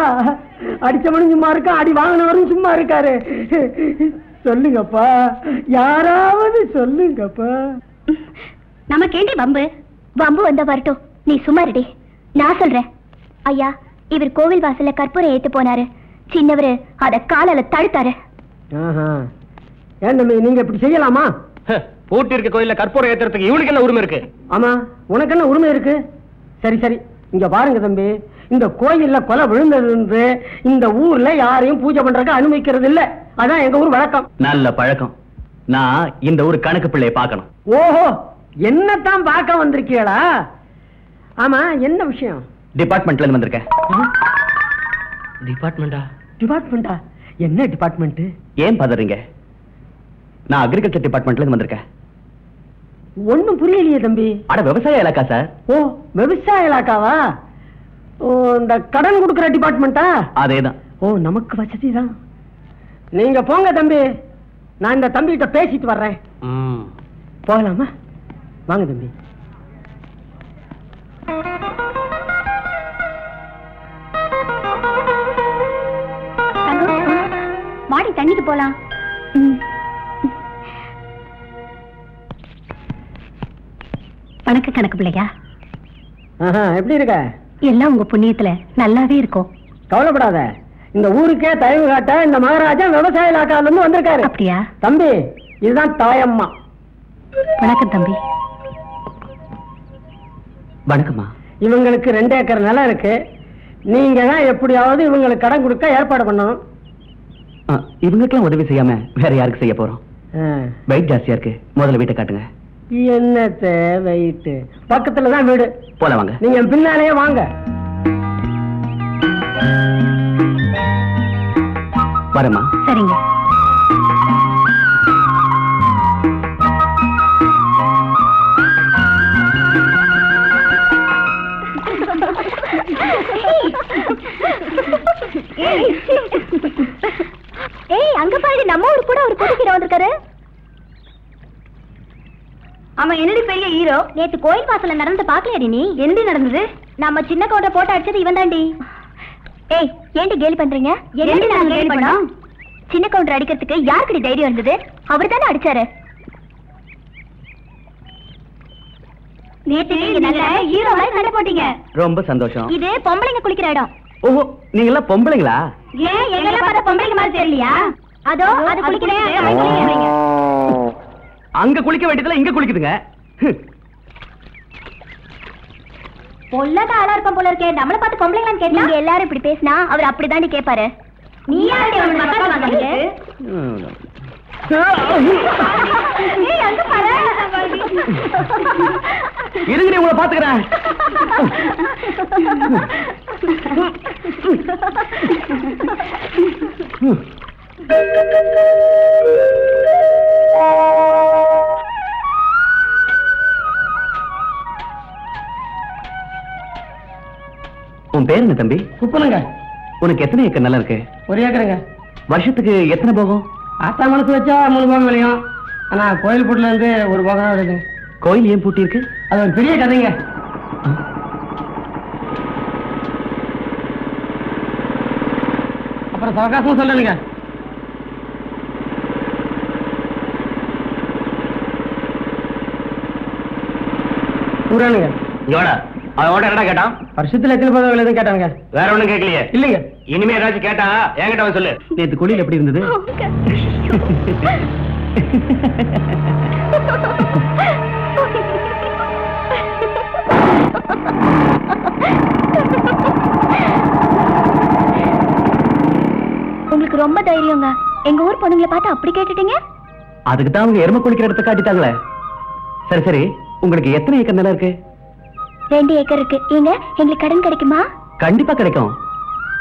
அடிச்சவனும் சும்மா இருக்கா, அடி வாங்கினவரும் சும்மா இருக்காரு. சொல்லுங்கப்பா, யாராவது சொல்லுங்கப்பா. நமக்கு ஏண்டி வம்பு? வம்பு வந்தா வரட்டும், நீ சும்மா இருடி. நான் சொல்றேன். ஐயா, இவர் கோவில் வாசல்ல கற்பூரம் ஏத்து போனாரு. சின்னவரு அத காலால தடுத்தாரு. ஏன் தம்பி நீங்க இப்படி செய்யலாமா? பூட்டி இருக்க கோயில்ல கற்பூரம் ஏத்துறதுக்கு இவனுக்கு என்ன உரிமை இருக்கு? ஆமா, உனக்கு என்ன உரிமை இருக்கு? சரி சரி, இங்க பாருங்க தம்பி, இந்த கோயில்ல கொலை விழுந்தது இந்த ஊர்ல யாரையும் பூஜை பண்றதுக்கு அனுமதிக்கிறது இல்ல. அதான் எங்க ஊர் வழக்கம். நல்ல பழக்கம். நான் இந்த ஊர் கணக்கு பிள்ளையை பார்க்கணும். ஓஹோ, என்னத்தான் பார்க்க வந்திருக்கீங்களா? ஆமா, என்ன விஷயம்? டிபார்ட்மெண்ட்ல இருந்து வந்திருக்கேன். டிபார்ட்மெண்டா? டிபார்ட்மெண்டா? என்ன டிபார்ட்மெண்ட்? ஏன் பதறீங்க? நான் அக்ரிகல்ச்சர் டிபார்ட்மெண்ட்ல இருந்து வந்திருக்கேன். ஒண்ணும் புரியலையே தம்பி. அட விவசாய இலாக்கா சார். ஓ, விவசாய இலாக்காவா? ஓ, இந்த கடன் கொடுக்கிற டிபார்ட்மெண்டா? அதேதான். ஓ, நமக்கு வசதி தான். நீங்க போங்க தம்பி, நான் இந்த தம்பி கிட்ட பேசிட்டு வர்றேன். போகலாமா? வாங்க தம்பி. மாடி தண்ணிக்கு போலாம். வணக்க கணக்கு பிள்ளையா. எப்படி இருக்க? எல்லாம் உங்க புண்ணியத்துல நல்லாவே இருக்கும். கவலைப்படாத, இந்த ஊருக்கே தயவு காட்ட இந்த மகாராஜா விவசாய இலாக்கால இருந்து வந்திருக்காரு. அப்படியா தம்பி? இதுதான் தாயம்மா. வணக்கம் தம்பி. வணக்கம்மா. இவங்களுக்கு 2 ஏக்கர் நிலம் இருக்கு. நீங்க தான் எப்படியாவது இவங்களுக்கு கடன் கொடுக்க ஏற்பாடு பண்ணணும். இவங்களுக்கெல்லாம் உதவி செய்யாம வேற யாருக்கு செய்ய போறோம்? வெயிட் ஜாஸ்தியா இருக்கு, முதல்ல வீட்டை காட்டுங்க. என்னத்த வெயிட்? பக்கத்துலதான் வீடு. போல வாங்க. நீங்க பின்னாலேயே வாங்க. வரமா? சரிங்க. ஏய் அங்க பாரு நம்ம ஊர் கூட ஒரு புது ஹீரோ வந்திருக்காரு. ஆமா என்னடி பெரிய ஹீரோ? நேத்து கோயில் வாசல்ல நடந்து பாக்கலையடி நீ? என்னடி நடந்தது? நம்ம சின்ன கோட்டை போட்டு அடிச்சது இவன் தாண்டி. ஏய் ஏண்டி கேலி பண்றீங்க? என்னடி நாங்க கேலி பண்ணோம்? சின்ன கவுண்டர் அடிக்கிறதுக்கு யாருக்கடி தைரியம் இருந்தது? அவர் தானே அடிச்சாரு. நேத்து நீங்க நல்ல ஹீரோ மாதிரி சண்டை போட்டீங்க. ரொம்ப சந்தோஷம். இது பொம்பளைங்க குளிக்கிற இடம். ஓஹோ நீங்க எல்லாம் பொம்பளைங்களா? ஏன் எங்கெல்லாம் பார்த்தா பொம்பளைங்க மாதிரி தெரியலையா? அதோ அது குளிக்கிறேன். அங்க குளிக்க வேண்டியதுல இங்க குளிக்குதுங்க. பொல்லாத ஆளா இருப்பான் போல இருக்கே. நம்மள பார்த்து பொம்பளைங்களான்னு கேட்டா நீங்க எல்லாரும் இப்படி பேசினா அவர் அப்படிதாண்டி கேட்பாரு. நீ யாரடி அவன் மக்கள் வாங்குறீங்க? ஏய் அங்க பாரு. இருங்க உங்களை பாத்துக்கிறேன். உன் பேர் என்ன தம்பி? குப்பனுங்க. உனக்கு எத்தனை ஏக்கர் நிலம் இருக்கு? 1 ஏக்கருங்க. வருஷத்துக்கு எத்தனை போகும்? ஆத்தா மனசு வச்சா 3 போகம் விளையும். ஆனா கோயில் பூட்டில இருந்து 1 போகம் தான் வருதுங்க. கோயில் ஏன் பூட்டி இருக்கு? அது ஒரு பெரிய கதைங்க. அப்புறம் சவகாசமா சொல்லணுங்க. ஊரானுங்க. இங்கோடா அவனோட என்னடா கேட்டான்? வருஷத்துல எத்தனை போகம் விளையுதுன்னு கேட்டானுங்க. வேற ஒண்ணும் கேட்கலையே? இல்லைங்க. இனிமே ஏதாச்சும் கேட்டா என்கிட்ட வந்து சொல்லு. நேத்து குளியல் எப்படி இருந்தது? உங்களுக்கு ரொம்ப தைரியங்க. எங்க ஊர் பொண்ணுங்களை பார்த்து அப்படி கேட்டுட்டீங்க? அதுக்கு தான் அவங்க எருமை குளிக்கிற இடத்தை காட்டிட்டாங்களே. சரி சரி உங்களுக்கு எத்தனை ஏக்கர் நிலம் இருக்கு? 2 ஏக்கர் இருக்கு. ஏங்க எங்களுக்கு கடன் கிடைக்குமா? கண்டிப்பா கிடைக்கும்.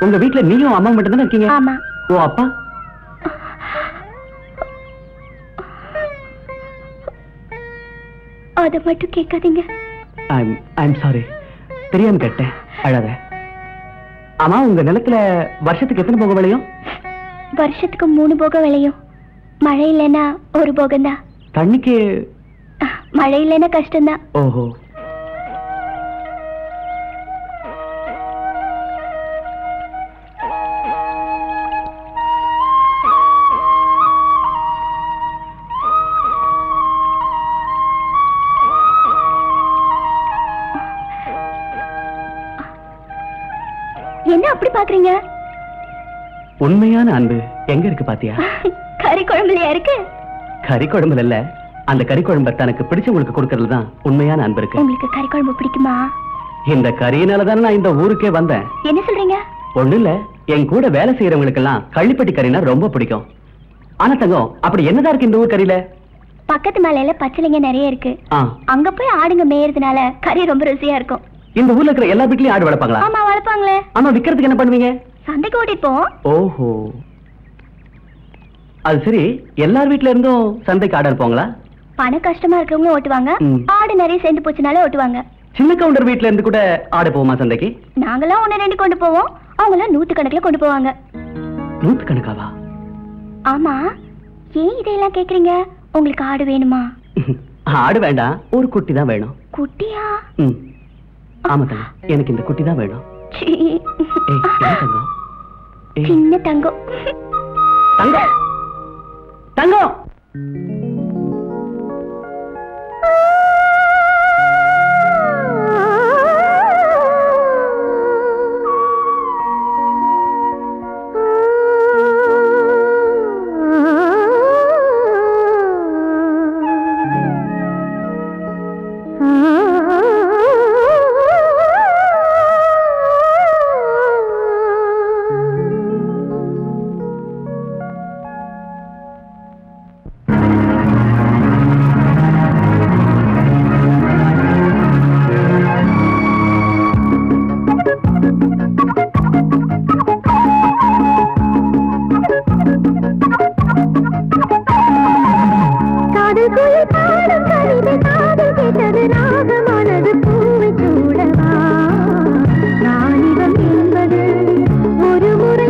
உங்க வீட்டுல நீயும் அம்மா மட்டும் தானே இருக்கீங்க? ஆமா. ஓ அப்பா? அத மட்டும் கேட்காதீங்க. I'm sorry. தெரியாம கேட்டேன். அழாத. ஆமா உங்க நிலத்துல வருஷத்துக்கு எத்தனை போகம் விளையும்? வருஷத்துக்கு 3 போகம் விளையும். மழை இல்லைன்னா 1 போகம் தான். தண்ணிக்கு? மழை இல்லைன்னா கஷ்டம்தான். ஓஹோ. என்ன அப்படி பாக்குறீங்க? உண்மையான அன்பு எங்க இருக்கு பாத்தியா? கறி குழம்புலயா இருக்கு? கறி குழம்புல இல்ல, அந்த கறி குழம்பு தனக்கு பிடிச்சவங்களுக்கு கொடுக்கறது தான் உண்மையான அன்பு இருக்கு. உங்களுக்கு கறி குழம்பு பிடிக்குமா? இந்த கறியினால தானே நான் இந்த ஊருக்கே வந்தேன். என்ன சொல்றீங்க? ஒண்ணு இல்ல, என் கூட வேலை செய்யறவங்களுக்கு எல்லாம் கள்ளிப்பட்டி கறினா ரொம்ப பிடிக்கும். ஆனா தங்கம் அப்படி என்னதான் இருக்கு இந்த ஊர் கறியில? பக்கத்து மலையில பச்சளைங்க நிறைய இருக்கு. ஆ. அங்க போய் ஆடுங்க மேயறதுனால கறி ரொம்ப ருசியா இருக்கும். இந்த ஊர்ல இருக்கிற எல்லா வீட்லயும் ஆடு வளர்ப்பாங்களா? ஆமா வளர்ப்பாங்களே. ஆமா விக்கிறதுக்கு என்ன பண்ணுவீங்க? சந்தைக்கு ஓட்டிட்டு போவோம். ஓஹோ. அது சரி, எல்லார் வீட்ல இருந்தும் சந்தைக்கு ஆடு இருப்பாங்களா? பண கஷ்டமா இருக்கிறவங்க ஓட்டுவாங்க. ஆடு நிறைய சேர்ந்து போச்சுனால ஓட்டுவாங்க. சின்ன கவுண்டர் வீட்ல இருந்து கூட ஆடு போகுமா சந்தைக்கு? நாங்களாம் 1-2 கொண்டு போவோம். அவங்களாம் 100 கணக்குல கொண்டு போவாங்க. 100 கணக்காவா? ஆமா. ஏன் இதெல்லாம் கேக்குறீங்க? உங்களுக்கு ஆடு வேணுமா? ஆடு வேண்டாம், ஒரு குட்டி தான் வேணும். குட்டியா? ஆமா தங்கம், எனக்கு இந்த குட்டி தான் வேணும். ஏய், என்ன தங்கம்? சின்ன தங்கம். தங்கம் தங்கம் ஒரு முறை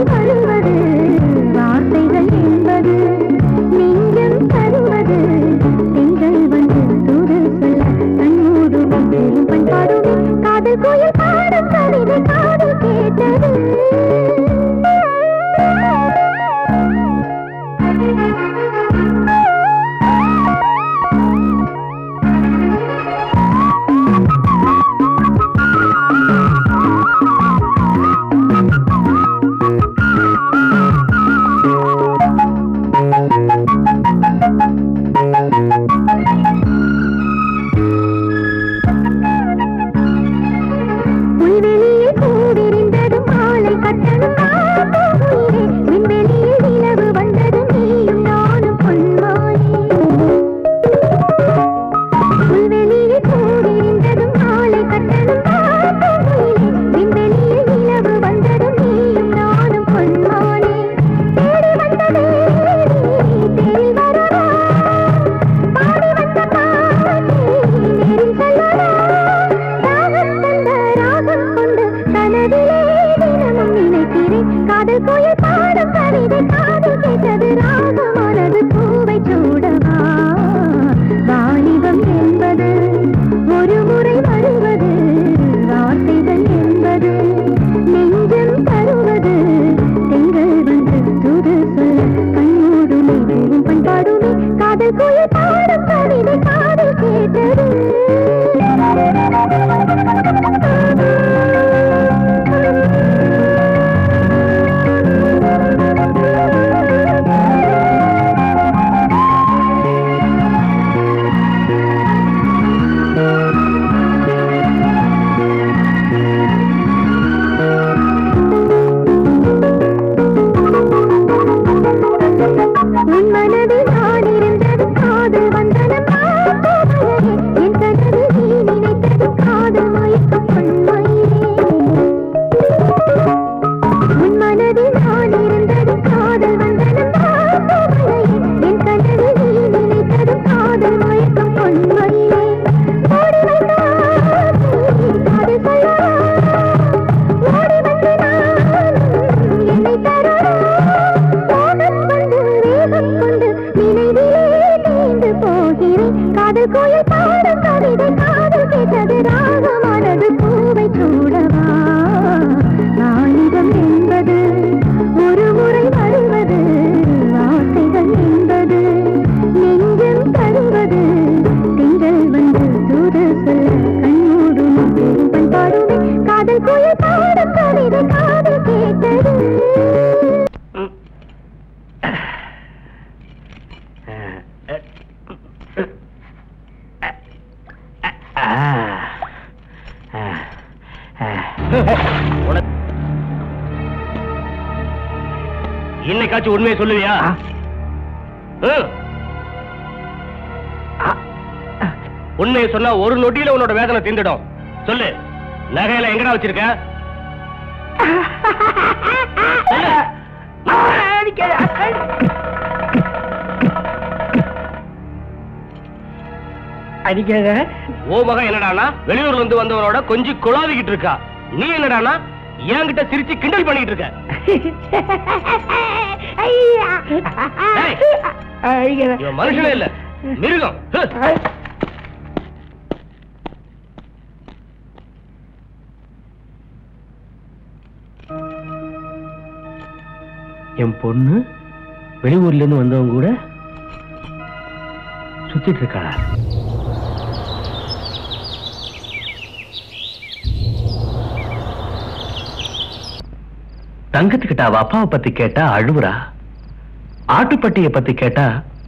காதல் கோயில் பாடும் கவிதை காதல் கேட்டது ராகமானது பூவை சூடவா ஆயுதம் என்பது ஒரு முறை வருவது ஆசைகள் என்பது நெஞ்சம் தருவது திங்கள் வந்து தூது சொல்ல கண்ணோடும் பாடுவே காதல் கோயில் பாடும் கவிதை காதல் கேட்டது. இன்னைக்காச்சும் உண்மையை சொல்லுவியா? உண்மையை சொன்னா ஒரு நொடியில உன்னோட வேதனை தீர்ந்துடும். சொல்லு, நகையில எங்கடா வச்சிருக்க? அடிக்காத. ஓ மகன் என்னடானா வெளியூர்ல இருந்து வந்தவனோட கொஞ்சம் குழாவிக்கிட்டு இருக்கா. நீ என்னடானா என்கிட்ட சிரிச்சு கிண்டல் பண்ணிட்டு இருக்க. இவன் மனுஷனே இல்ல, மிருகம். என் பொண்ணு வெளியூர்ல இருந்து வந்தவங்க கூட சுத்திட்டு இருக்கா. தங்கத்துக்கிட்ட அவ அப்பாவை பத்தி கேட்டா அழுவுறா. ஆட்டுப்பட்டிய பத்தி கேட்டா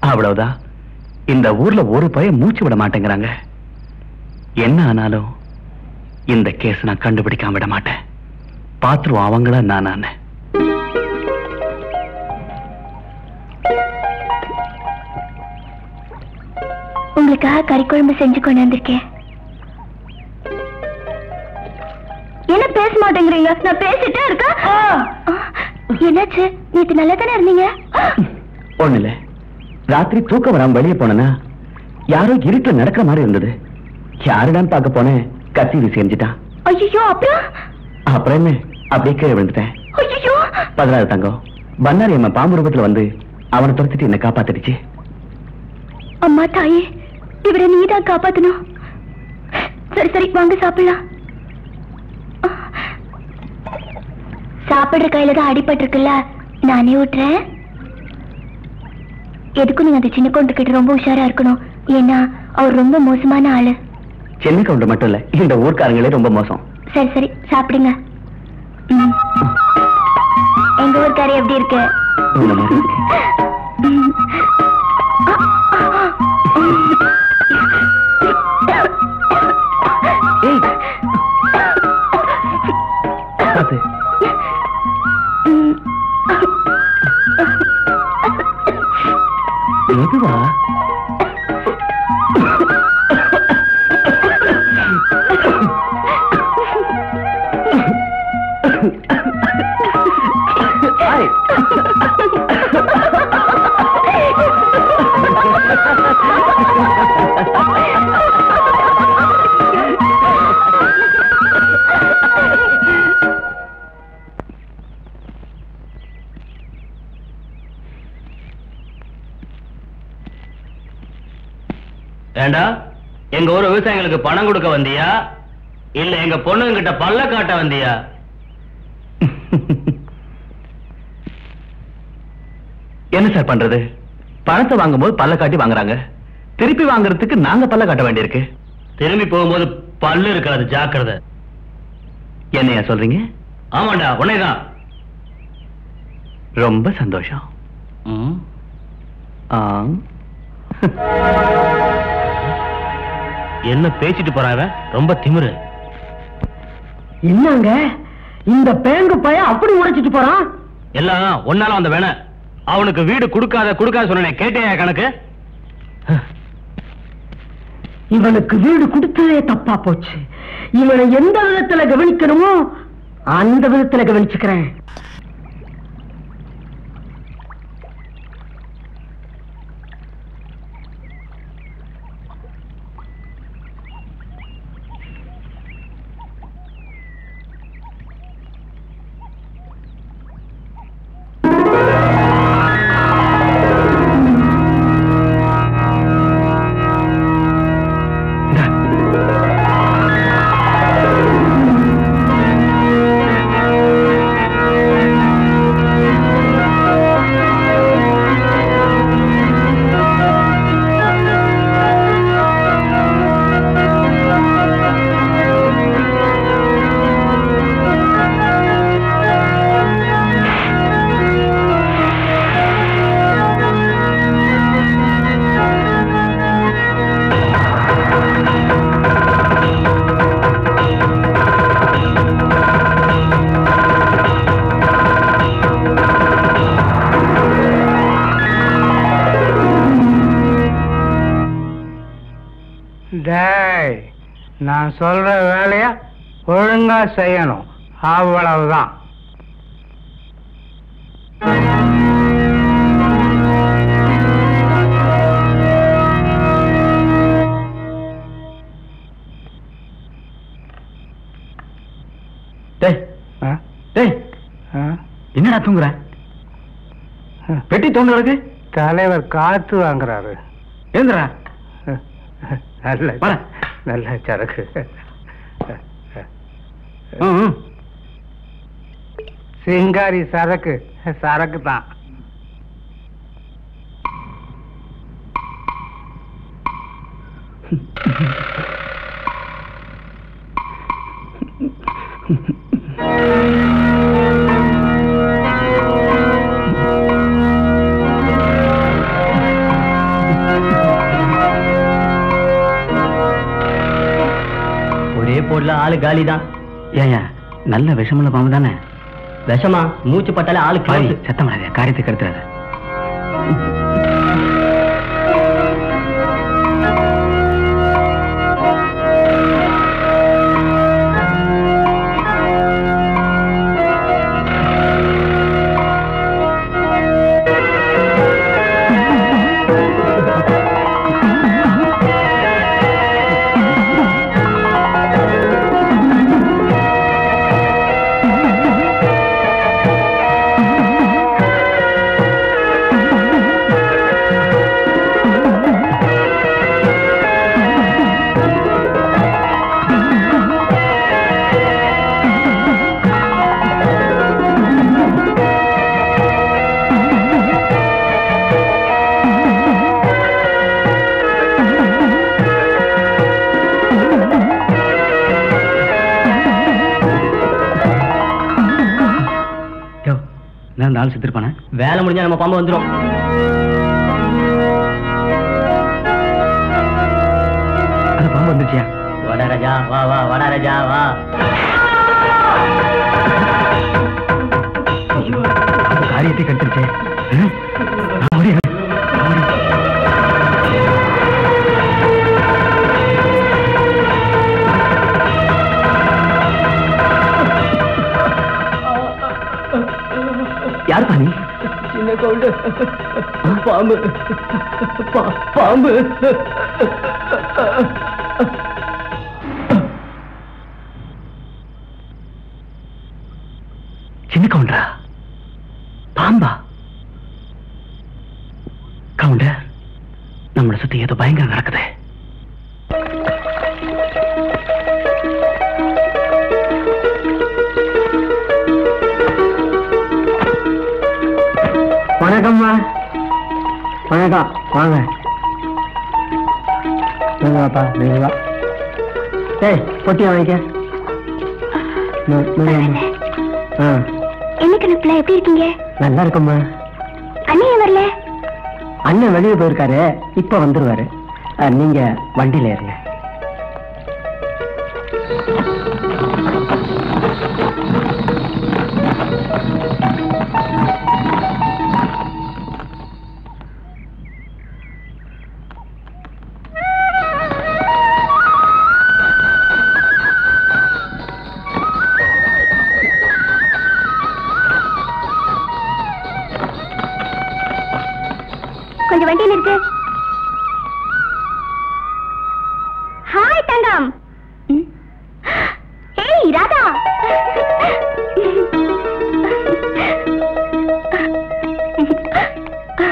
அவ்வளவுதான். இந்த ஊர்ல ஒரு பையன் மூச்சு விட மாட்டேங்கிறாங்க. என்ன ஆனாலும் இந்த கேஸ் நான் கண்டுபிடிக்காம விட மாட்டேன். பாத்துருவோம் அவங்கள நான். உங்களுக்காக கறி குழம்பு செஞ்சு கொண்டு வந்திருக்கேன். என்ன பேச மாட்டேங்கிறீங்க? நான் பேசிட்டே இருக்கேன். என்னாச்சு? நேத்து நல்லா தானே இருந்தீங்க. ஒண்ணு இல்ல, ராத்திரி தூக்கம் வராம வெளியே போனா யாரோ இருட்டுல நடக்கிற மாதிரி இருந்தது. யாருடான்னு பார்க்க போனேன், கத்தி வீசி எரிஞ்சிட்டான். ஐயோ, அப்புறம் என்ன, அப்படியே கீழே விழுந்துட்டேன். ஐயோ, 16 தங்கம் பன்னாரி அம்மா பாம்பு ரூபத்துல வந்து அவனை துரத்திட்டு என்ன காப்பாத்திடுச்சு. அம்மா தாயே, இவரை நீதான் காப்பாத்தணும். சரி சரி, வாங்க சாப்பிடலாம். சாப்பிடுற கையில தான் அடிபட்டு இருக்குல்ல, நானே விட்டுறேன். எதுக்கும் நீங்க அந்த சின்ன கவுண்டர் கிட்ட ரொம்ப உஷாரா இருக்கணும். ஏன்னா அவர் ரொம்ப மோசமான ஆளு. சின்ன கவுண்டர் மட்டும் இல்ல, இந்த ஊர்க்காரங்களே ரொம்ப மோசம். சரி சரி, சாப்பிடுங்க. எங்க ஊர்க்காரி எப்படி இருக்கு? எதுவா? ஏண்டா, எங்க ஊர் விவசாயிகளுக்கு பணம் கொடுக்க வந்தியா இல்ல எங்க பொண்ணுங்கிட்ட பல்ல காட்ட வந்தியா? என்ன சார் பண்றது? பணத்தை வாங்கும்போது பல்ல காட்டி வாங்குறாங்க, திருப்பி வாங்குறதுக்கு நாங்க பல்ல காட்ட வேண்டியிருக்கு. திரும்பி போகும்போது பல்லு இருக்காது, ஜாக்கிரதை. என்னையா சொல்றீங்க? ஆமாண்டா, உன்னைதான். ரொம்ப சந்தோஷம். என்ன பேசிட்டு போறாங்க? ரொம்ப திமிரு. என்னங்க இந்த பேங்கு பையன் அப்படி உடைச்சிட்டு போறான்? எல்லாம் ஒன்னால வந்த வேண. அவனுக்கு வீடு கொடுக்காத சொன்னேன், கேட்டேயா கணக்கு? இவனுக்கு வீடு கொடுத்ததே தப்பா போச்சு. இவனை எந்த விதத்துல கவனிக்கணுமோ அந்த விதத்துல கவனிச்சுக்கிறேன். டேய், நான் சொல்ற வேலைய ஒழுங்கா செய்யணும், அவ்வளவுதான். என்னடா தூங்குற? பெட்டி தோணுறது தலைவர் காத்து வாங்குறாரு. எழுந்துடா. நல்ல நல்ல சரக்கு. சிங்காரி சரக்கு சரக்கு தான். ஒரே போடல ஆளு காலிதான். ஏன் நல்ல விஷமுள்ள பாம்பு தானே? விஷமா? மூச்சு பட்டாலே ஆளு காலி. சத்தம் பண்ணாதே, காரியத்தை கெடுத்துறாத. ஆள் செத்துருப்பானே. வேலை முடிஞ்சா நம்ம பாம்பு வந்துடும். அது பாம்பு வந்துச்சியா? வட ராஜா வா வா, வட ராஜா வா. காரியத்தை கட்டுச்சே. யார் பாணி? சின்ன கவுண்டு பாம்பு பாம்பு. சின்ன கவுண்டரா? பாம்பா? கவுண்டர், நம்மளை சுத்தி ஏதோ பயங்கரம் நடக்குது. வணக்கம்மா. வணக்கம், வாங்க. வாப்பா, நீங்க ஏய் பொட்டியா வாங்கிக்க. என்ன கணக்குல எப்படி இருக்கீங்க? நல்லா இருக்கம்மா. அண்ணன் வரல? அண்ணன் வெளியே போயிருக்காரு, இப்ப வந்துருவாரு. நீங்க வண்டியில ஏறுங்க. கொஞ்சம் வண்டியில் இருக்கு. ஹாய் தங்கம். ஏய் ராதா.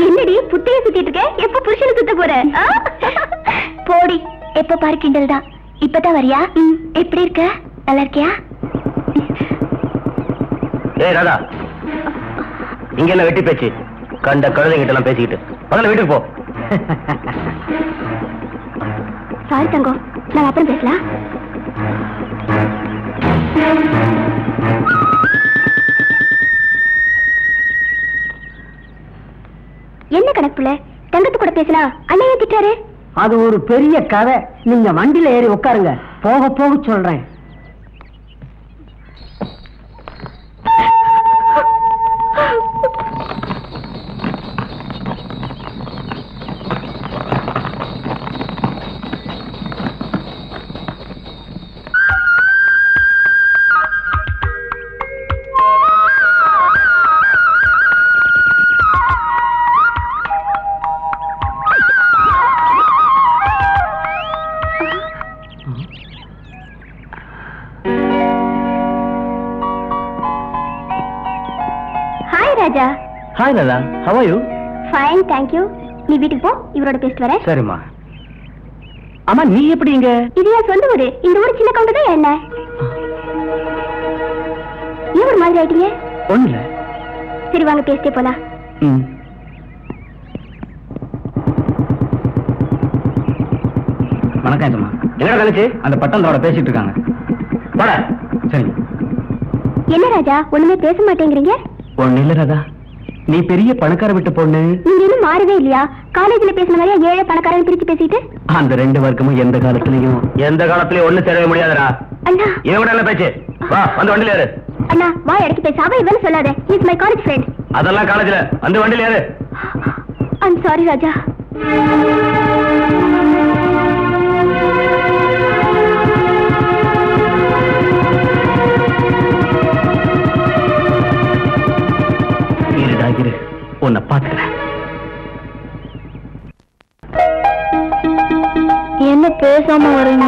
என்னடி புத்தைய சுத்திட்டு இருக்க? எப்ப புருஷனை சுத்த போற? போடி, எப்ப பாரு கிண்டல் தான். இப்பதான் வரியா? எப்படி இருக்க? நல்லா இருக்கியா? ஏய் ராதா, இங்க என்ன வெட்டி பேச்சு? கண்ட கழுதைங்கிட்ட எல்லாம் பேசிக்கிட்டு முதல்ல வீட்டுக்கு போ. சாரி தங்கம், நான் அப்புறம் பேசலாம். என்ன கணக்குல தங்கத்து கூட பேசலாம், அண்ணன் திட்டாரு. அது ஒரு பெரிய கதை. நீங்க வண்டியில ஏறி உட்காருங்க, போக போக சொல்றேன். Raja. Hi Radha, how are you? Fine, thank you. நீ வீட்டுக்கு போ, இவரோட பேசிட்டு வரேன். சரிம்மா. அம்மா நீ எப்படி இங்க? இது என் சொந்த ஊரு. இந்த ஊரு சின்ன கவுண்டர் தான். என்ன ஏன் ஒரு மாதிரி ஆயிட்டீங்க? ஒண்ணு இல்ல. சரி வாங்க பேசிட்டே போலாம். வணக்கம் ஏஜமா. என்ன கழிச்சு அந்த பட்டந்தோட பேசிட்டு இருக்காங்க. போட. சரி. என்ன ராஜா ஒண்ணுமே பேச மாட்டேங்கிறீங்க? ஒண்ணு இல்ல ராதா, நீ பெரிய பணக்கார விட்டு பொண்ணு. நீங்க இன்னும் மாறவே இல்லையா? காலேஜ்ல பேசின மாதிரியா ஏழை பணக்காரன் பிரிச்சு பேசிட்டு? அந்த ரெண்டு வர்க்கமும் எந்த காலத்திலயும் ஒண்ணு சேரவே முடியாதுடா. அண்ணா இவன் கூட என்ன பேச்சு? வா வந்து வண்டியில ஏறு. அண்ணா வா எடுத்து பேச. அவ இவன்னு சொல்லாத. He is my college friend. அதெல்லாம் காலேஜ்ல. அந்த வண்டியில ஏறு. ஐம் சாரி ராஜா. இருடாகிரு, உன்னை பாத்துக்கிறேன். என்ன பேசாம வரீங்க?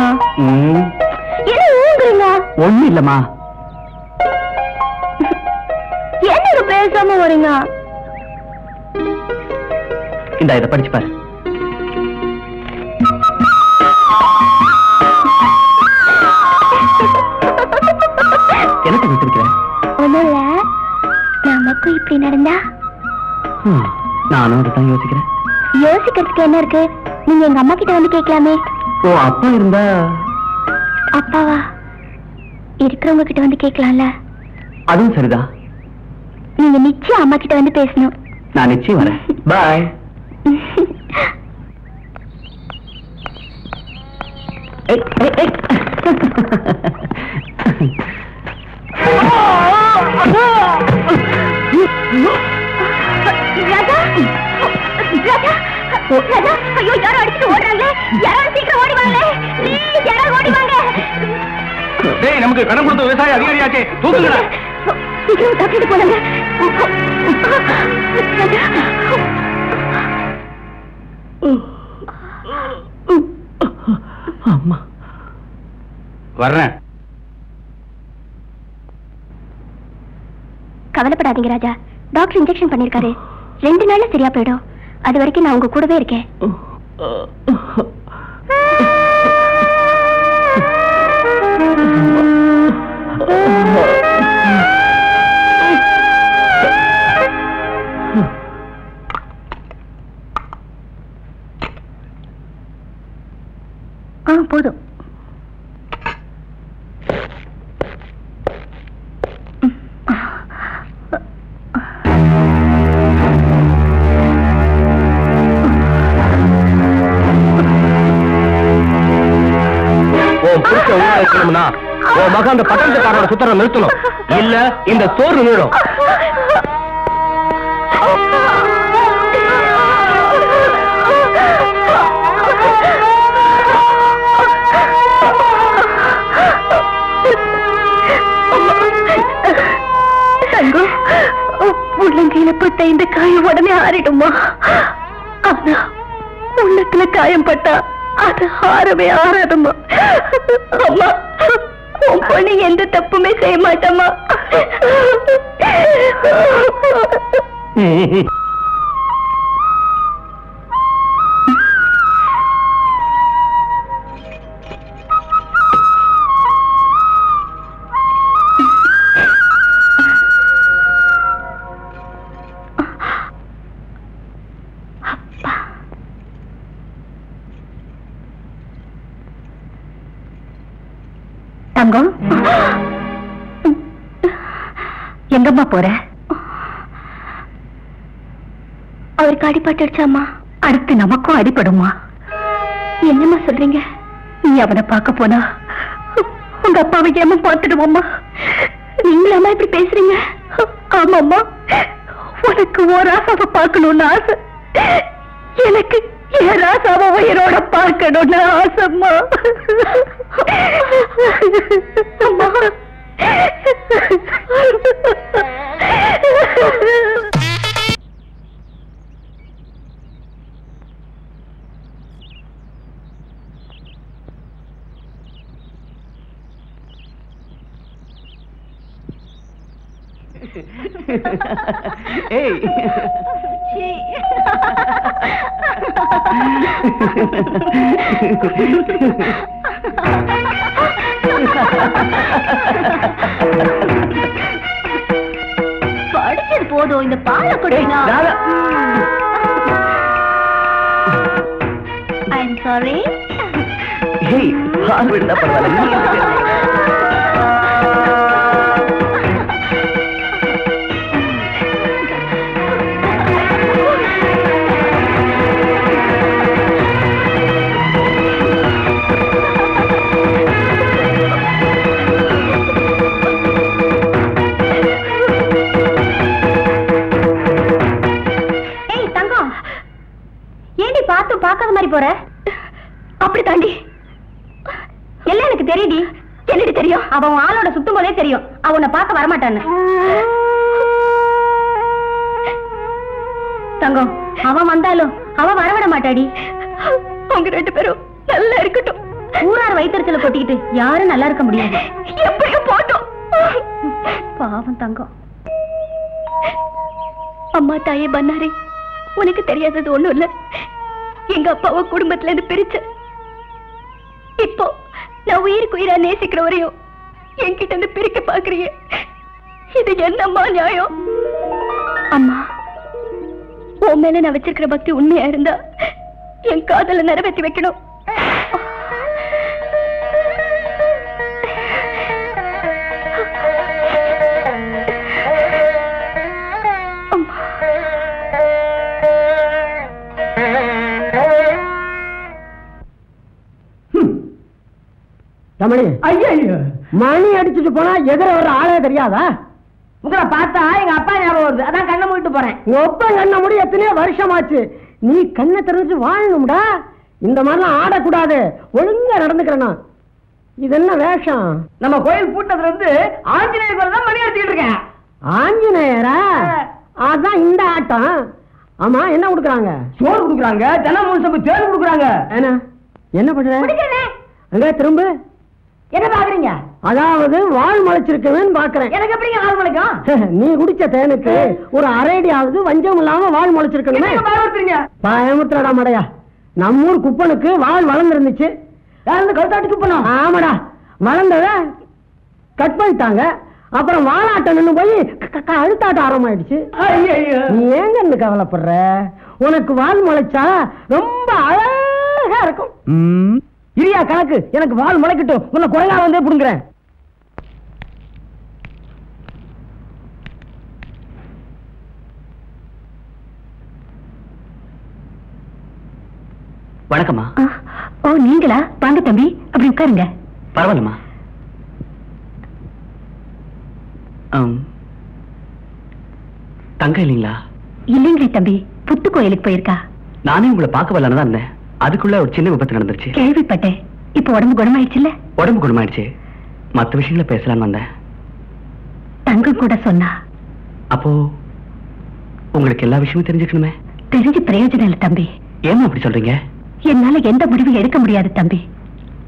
என்ன ஊங்குறீங்க? ஒண்ணு இல்லம்மா. என்ன பேசாம வரீங்க? இந்த இதை படிச்சு பாரு. என்ன சொல்லிருக்கிறேன்? ஒண்ணும் இல்ல. நமக்கும் இப்படி நடந்தா? நானும் அதுதான் யோசிக்கிறேன். யோசிக்கிறதுக்கு என்ன இருக்கு? நீங்க எங்க அம்மா கிட்ட வந்து கேட்கலாமே. ஓ அப்பா இருந்தா? அப்பாவா? இருக்கிறவங்க கிட்ட வந்து கேட்கலாம்ல. அதுவும் சரிதான். நீங்க நிச்சயம் அம்மா கிட்ட வந்து பேசணும். நான் நிச்சயம் வரேன். பாய். ராஜா ராஜா ராஜா, ஐயோ யாரோ அடிச்சுட்டு ஓடுறாங்களே. யாராவது சீக்கிரம் ஓடி வாங்களே. ப்ளீஸ் யாராவது ஓடி வாங்க. டேய் நமக்கு கடன் கொடுத்த விவசாய அதிகாரியாச்சே, தூக்குங்கடா. சீக்கிரம் தப்பிட்டு போனாங்க. அம்மா வர்றேன். கவலைப்படாதீங்க ராஜா. டாக்டர் இன்ஜெக்ஷன் பண்ணிருக்காரு. 2 நாள்ல சரியா போயிடும். அது வரைக்கும் நான் உங்க கூடவே இருக்கேன். போதும். உன் மகன் அந்த பட்டணத்துக்காரோட சுத்தரம் நிறுத்தணும். இல்ல இந்த சோறு நீடும். உள்ளங்கையில பட்ட இந்த காயம் உடனே ஆறிடுமா? ஆனா உள்ளத்துல காயம் பட்டா அது ஆறவே ஆறாதுமா. அம்மா உன் பொண்ணு எந்த தப்புமே செய்ய மாட்டம்மா. தங்கம் எங்கம்மா போற? அவருக்கு அடிபட்டுடுச்சாம்மா. அடுத்து நமக்கும் அடிபடுமா? என்னம்மா சொல்றீங்க? நீ அவனை பார்க்க போனா உங்க அப்பாவை ஏமா பார்த்துடுவோம்மா. நீங்களாமா இப்படி பேசுறீங்க? ஆமாம்மா, உனக்கு ஒரு ராசாவை பார்க்கணும்னு ஆசை. எனக்கு என் ராசாவை உயிரோட பார்க்கணும்னு ஆசைம்மா. அம்மா ஏய் படிச்சது போதும், இந்த பாலை குடினா. I'm sorry. ஏய் பால் விடுதா பரவாயில்ல. பார்க்காத மாதிரி போற. அப்படி தாண்டி எல்லாம் எனக்கு தெரியுடி. என்னடி தெரியும்? அவன் ஆளோட சுத்தும் போதே தெரியும் அவனை பார்க்க வரமாட்டான்னு. தங்கம், அவன் வந்தாலும் அவன் வரவிட மாட்டாடி. அவங்க 2 பேரும் நல்லா இருக்கட்டும். ஊரார் வயிற்றுல கொட்டிக்கிட்டு யாரும் நல்லா இருக்க முடியாது. எப்படியும் போட்டோம். பாவம் தங்கம். அம்மா தாயே பண்ணாரே, உனக்கு தெரியாதது ஒண்ணும் இல்ல. எங்க அப்பாவை குடும்பத்துல இருந்து பிரிச்ச. இப்போ நான் உயிருக்கு உயிரா நேசிக்கிற வரையும் என்கிட்ட இருந்து பிரிக்க பாக்குறீங்க. இது என்னம்மா நியாயம்? அம்மா, உன் மேல நான் வச்சிருக்கிற பக்தி உண்மையா இருந்தா என் காதலை நிறைவேற்றி வைக்கணும். தமிழ் ஐயா மணி அடிச்சுட்டு போனா எதிர வர்ற ஆளே தெரியாதா? உங்களை பார்த்தா எங்க அப்பா ஞாபகம் வருது. அதான் கண்ணை மூடிட்டு போறேன். உங்க அப்பா கண்ணை மூடி எத்தனையோ வருஷமாச்சு. நீ கண்ணை திறந்து வாழணும்டா. இந்த மாதிரிலாம் ஆடக்கூடாது. ஒழுங்கா நடந்துக்கிறேன்னா. இது என்ன வேஷம்? நம்ம கோயில் பூட்டத்துல இருந்து ஆஞ்சநேயர் தான் மணி அடிச்சுட்டு இருக்கேன். ஆஞ்சநேயரா? அதான் இந்த ஆட்டம். ஆமா, என்ன கொடுக்குறாங்க? சோறு கொடுக்குறாங்க. தினம் 3 சம்பு தேன் கொடுக்குறாங்க. என்ன பண்ற? அங்க திரும்ப என்ன பாக்குறீங்க? அதாவது வாழ் முளைச்சிருக்கவேன்னு பாக்குறேன். எனக்கு எப்படிங்க வாழ் முளைக்கும்? நீ குடிச்ச தேனுக்கு ஒரு அரைடியாவது வஞ்சம் இல்லாம வாழ் முளைச்சிருக்கணுமே. பயமுத்துறடா மடையா. நம்ம ஊர் குப்பனுக்கு வாழ் வளர்ந்துருந்துச்சு. கழுத்தாட்டு குப்பனும். ஆமாடா, வளர்ந்தத கட் பண்ணிட்டாங்க. அப்புறம் வாழாட்டம் நின்று போய் அழுத்தாட்டம் ஆரம்பமாயிடுச்சு. நீ ஏங்க கவலைப்படுற? உனக்கு வாழ் முளைச்சா ரொம்ப அழகா இருக்கும். இரியா கணக்கு. எனக்கு வால் முளைக்கட்டும். உன்னை கொலையா வந்தே புடுங்குறேன். வணக்கம்மா. ஓ, நீங்களா? வாங்க தம்பி, அப்படி உட்காருங்க. பரவாயில்லம்மா. தங்க இல்லைங்களா? இல்லைங்களே தம்பி, புத்து கோயிலுக்கு போயிருக்கா. நானே உங்களை பார்க்க வரலான்னு தான் இருந்தேன். அதுக்குள்ள ஒரு சின்ன விபத்து நடந்துருச்சு. கேள்விப்பட்டேன். இப்ப உடம்பு குணமாயிடுச்சுல்ல? உடம்பு குணமாயிடுச்சு. மத்த விஷயங்களை பேசலான்னு வந்தேன். தங்கம் கூட சொன்னா. அப்போ உங்களுக்கு எல்லா விஷயமும் தெரிஞ்சுக்கணுமே. தெரிஞ்சு பிரயோஜனம் இல்லை தம்பி. ஏமா அப்படி சொல்றீங்க? என்னால எந்த முடிவும் எடுக்க முடியாது தம்பி.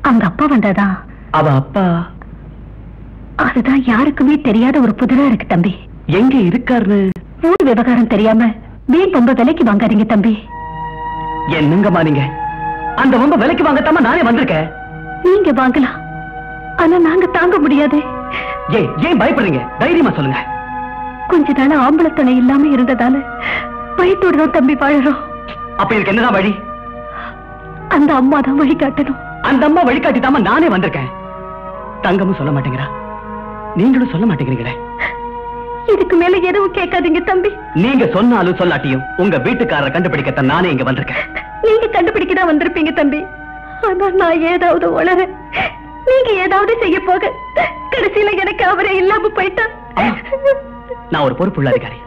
அவங்க அப்பா வந்தாதான். அவ அப்பா? அதுதான் யாருக்குமே தெரியாத ஒரு புதிரா இருக்கு தம்பி. எங்க இருக்காருன்னு? ஊர் விவகாரம் தெரியாம வீண் ரொம்ப விலைக்கு வாங்காதீங்க தம்பி. என்னங்கம்மா நீங்க? அந்த ரொம்ப விலைக்கு வாங்கத்தாம நானே வந்திருக்கேன். நீங்க வாங்கலாம், ஆனா நாங்க தாங்க முடியாது. ஏன் பயப்படுறீங்க? தைரியமா சொல்லுங்க. கொஞ்ச நாள் ஆம்பளை துணை இல்லாம இருந்ததால பயத்தோடு தான் தம்பி வாழறோம். அப்ப இதுக்கு என்னதான் வழி? அந்த அம்மா தான் வழிகாட்டணும். அந்த அம்மா வழிகாட்டித்தாம நானே வந்திருக்கேன். தங்கமும் சொல்ல மாட்டேங்கிறா, நீங்களும் சொல்ல மாட்டேங்கிறீங்களே. இதுக்கு மேல எதுவும் கேட்காதீங்க தம்பி. நீங்க சொன்னாலும் சொல்லாட்டியும் உங்க வீட்டுக்காரரை கண்டுபிடிக்கத்தான் நானே இங்க வந்திருக்கேன். நீங்க கண்டுபிடிக்கதான் வந்திருப்பீங்க தம்பி. ஆனா நான் ஏதாவது உளற, நீங்க ஏதாவது செய்ய போக கடைசியில எனக்கு அவரே இல்லாம போயிட்டா. நான் ஒரு பொறுப்புள்ள அதிகாரி.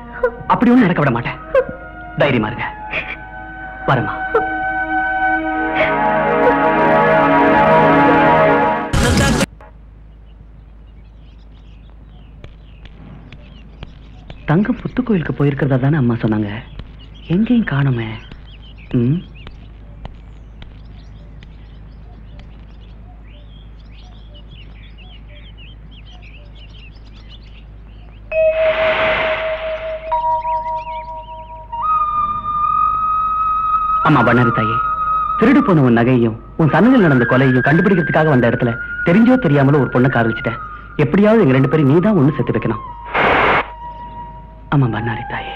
அப்படி ஒண்ணும் நடக்க விட மாட்டேன். தைரியமா இருங்க. வரமா. தங்கம் புத்து கோயிலுக்கு போயிருக்கிறதா தானே அம்மா சொன்னாங்க. எங்கேயும் காணுமே. அம்மா பண்ணாரி தாயே, திருடு போன உன் நகையும் உன் சன்னதில் நடந்த கொலையையும் கண்டுபிடிக்கிறதுக்காக வந்த இடத்துல தெரிஞ்சோ தெரியாமலோ ஒரு பொண்ணை காதலிச்சிட்டேன். எப்படியாவது எங்க 2 பேரும் நீதான் ஒண்ணு சேர்த்து வைக்கணும். அம்மா பண்ணாரி தாயே.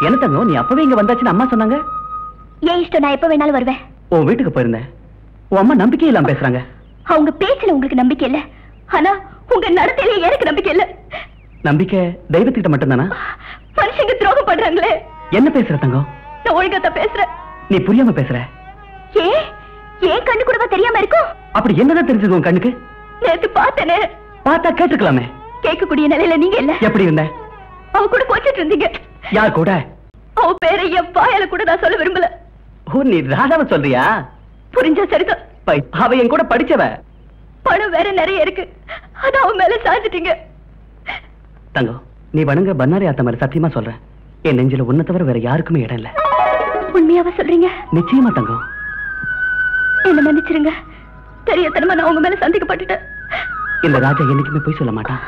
என்ன தங்கம், நீ அப்பவே இங்க வந்தாச்சுன்னு அம்மா சொன்னாங்க. ஏன் இஷ்டம், நான் எப்ப வேணாலும் வருவேன். உன் வீட்டுக்கு போயிருந்தேன். உன் அம்மா நம்பிக்கை இல்லாம பேசுறாங்க. அவங்க பேச்சுல உங்களுக்கு நம்பிக்கை இல்ல, ஆனா உங்க நடத்தையில எனக்கு நம்பிக்கை இல்ல. நம்பிக்கை தெய்வத்திட்ட மட்டும்தானா? மனுஷங்க துரோகம் பண்றாங்களே. என்ன பேசுற தங்கம்? நான் ஒழுங்கா பேசுறேன். நீ புரியாம பேசுற. ஏன் கண்ணு கூடவா தெரியாம இருக்கும்? அப்படி என்னதான் தெரிஞ்சது உன் கண்ணுக்கு? நேத்து பார்த்தனே. பார்த்தா கேட்டுக்கலாமே. கேட்கக்கூடிய நிலையில நீங்க இல்ல. எப்படி இருந்த? அவ கூட போச்சிட்டு இருந்தீங்க. யார் கூட? அவ பேரை என் வாயால கூட நான் சொல்ல விரும்பல. ஓ, நீ ராதாவை சொல்றியா? புரிஞ்சா சரிதான். அவ என் கூட படிச்சவ. பணம் வேற நிறைய இருக்கு, அது அவ மேல சாஞ்சிட்டீங்க. தங்கம், நீ வணங்க பண்ணாரி ஆத்த மாதிரி சத்தியமா சொல்றேன். என் நெஞ்சில உன்னை தவிர வேற யாருக்குமே இடம் இல்ல. உண்மையாவா சொல்றீங்க? நிச்சயமா தங்கம். என்ன மன்னிச்சிருங்க, தெரியத்தனமா நான் உங்க மேல சந்திக்கப்பட்டுட்டேன். இந்த ராஜா என்னைக்குமே போய் சொல்ல மாட்டான்.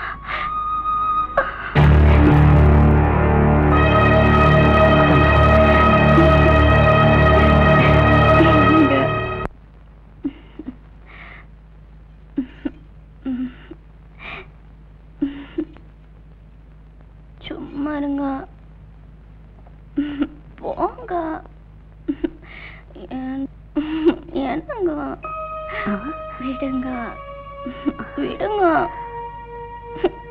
சும்மா இருங்க, போங்க. என்னங்க, விடுங்க விடுங்க,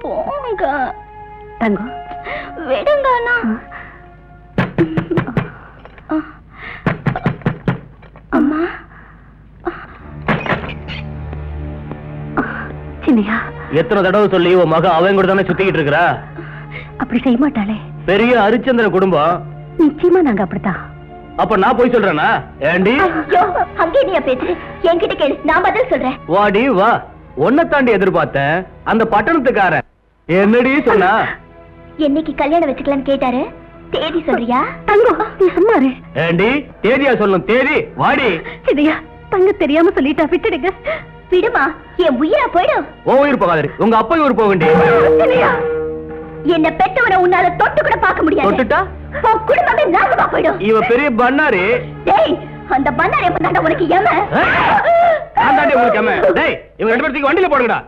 போங்க. தங்கம் விடுங்கண்ணா. அம்மா, சின்னையா, எத்தனை தடவை சொல்லி உன் மக அவன் கூட தானே சுத்திக்கிட்டு இருக்கிறா? அப்படி செய்ய மாட்டாளே. பெரிய ஹரிச்சந்திர குடும்பம். நிச்சயமா நாங்க அப்படித்தான். அப்ப நான் போய் சொல்றேனா? ஏண்டி அங்கே நீ பேசு, என்கிட்ட கேளு, நான் பதில் சொல்றேன். வாடி வா. உன்னை தாண்டி எதிர்பார்த்தேன். அந்த பட்டணத்துக்காரன் என்னடி சொன்னா? என்னைக்கு கல்யாணம் வச்சுக்கலான்னு கேட்டாரு. தேதி சொல்றியா? தங்கம், நீ சும்மா இரு. ஏண்டி தேதியா சொல்லும்? தேதி வாடி. சிதையா, தங்க தெரியாம சொல்லிட்டா, விட்டுடுங்க. விடுமா, என் உயிரா போயிடும். ஓ உயிர் போகாது, உங்க அப்பா உயிர் போக வேண்டிய. என்ன பெற்றவனை உன்னால தொட்டு கூட பார்க்க முடியாது. தொட்டுட்டா உன் குடும்பமே நாசமா போயிடும். இவ பெரிய பண்ணாரி. டேய், அந்த பண்ணாரி எப்ப தாண்டா உனக்கு ஏம? நான் தாண்டி உங்களுக்கு ஏம? டேய், இவங்க 2 பேருக்கு வண்டியில போடுங்கடா.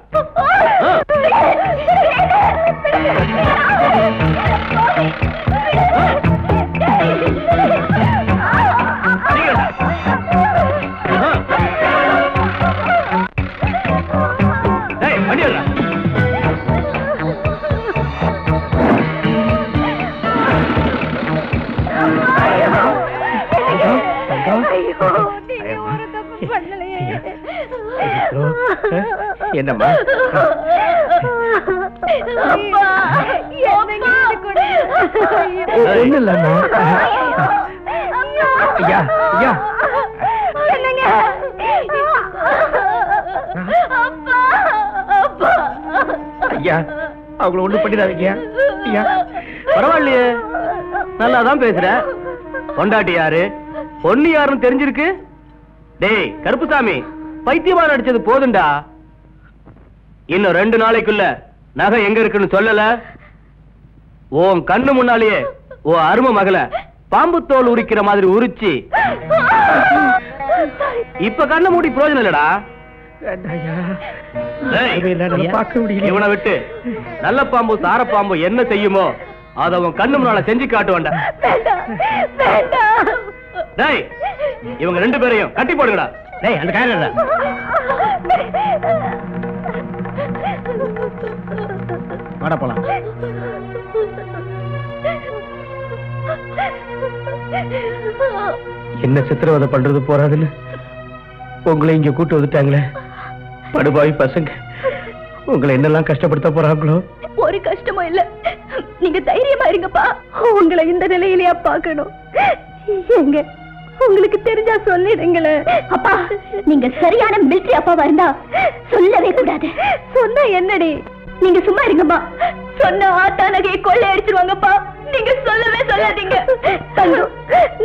டேய், வண்டி எடுடா. என்னம்மா? ஒண்ணு இல்லம்மா. ஐயா ஐயா, ஐயா அவங்கள ஒண்ணு பண்ணிடாதீங்க ஐயா. பரவாயில்லையே, நல்லாதான் பேசுற. பொண்டாட்டி யாரு பொண்ணு யாருன்னு தெரிஞ்சிருக்கு. டேய் கருப்புசாமி, பைத்தியமா நடிச்சது போதுண்டா. இன்னும் 2 நாளைக்குள்ள நகை எங்க இருக்குன்னு சொல்லல, உன் கண்ணு முன்னாலேயே உன் அருமை மகள பாம்பு தோல் உரிக்கிற மாதிரி உரிச்சு இப்ப கண்ண மூடி பிரயோஜனம் இல்லடா. இவனை விட்டு நல்ல பாம்பு சார பாம்பு என்ன செய்யுமோ அத அவன் கண்ணு முன்னால செஞ்சு காட்டுவான்டா. டேய் இவங்க 2 பேரையும் கட்டி போடுங்கடா. டேய் அந்த காரடா. வாடா போலாம். என்ன சித்திரவதை பண்றது போறாதுன்னு உங்களை இங்க கூட்டு வந்துட்டாங்களே. படுபாவி பசங்க உங்களை என்னெல்லாம் கஷ்டப்படுத்த போறாங்களோ. ஒரு கஷ்டமும் இல்ல, நீங்க தைரியமா இருங்கப்பா. உங்களை இந்த நிலையிலேயே பார்க்கணும். எங்க உங்களுக்கு தெரிஞ்சா சொல்லிடுங்களே. அப்பா நீங்க சரியான மிலிட்டரி அப்பாவா இருந்தா சொல்லவே கூடாது. சொன்னா என்னடி? நீங்க சும்மா இருங்கம்மா. சொன்ன ஆத்தா நகையை கொள்ளை அடிச்சிருவாங்கப்பா. நீங்க சொல்லவே சொல்லாதீங்க.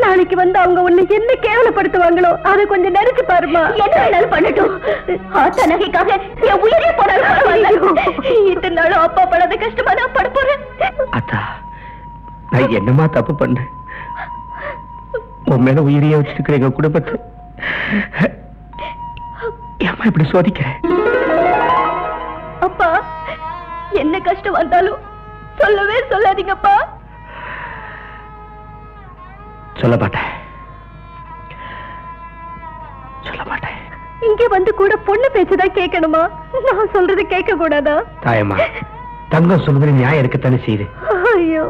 நாளைக்கு வந்து அவங்க உன்னை என்ன கேவலப்படுத்துவாங்களோ அதை கொஞ்சம் நினைச்சு பாருமா. என்ன வேணாலும் பண்ணட்டும். ஆத்தா நகைக்காக என் உயிரே போனாலும் இத்தனை நாளும் அப்பா படாத கஷ்டமா நான் பட போறேன். அத்தா நான் என்னமா தப்பு பண்ணேன்? உன் மேல உயிரியே வச்சிருக்கிற எங்க குடும்பத்தை ஏமா இப்படி சோதிக்கிறேன்? அப்பா என்ன கஷ்டம் வந்தாலும் சொல்லவே சொல்லாதீங்கப்பா. சொல்ல மாட்டேன். இங்க வந்து கூட பொண்ணு பேச்சுதான் கேட்கணுமா? நான் சொல்றது கேட்க கூடாதா? தாயம்மா தங்கம் சொல்வது நியாயம் இருக்கத்தானே செய்யுது. ஐயோ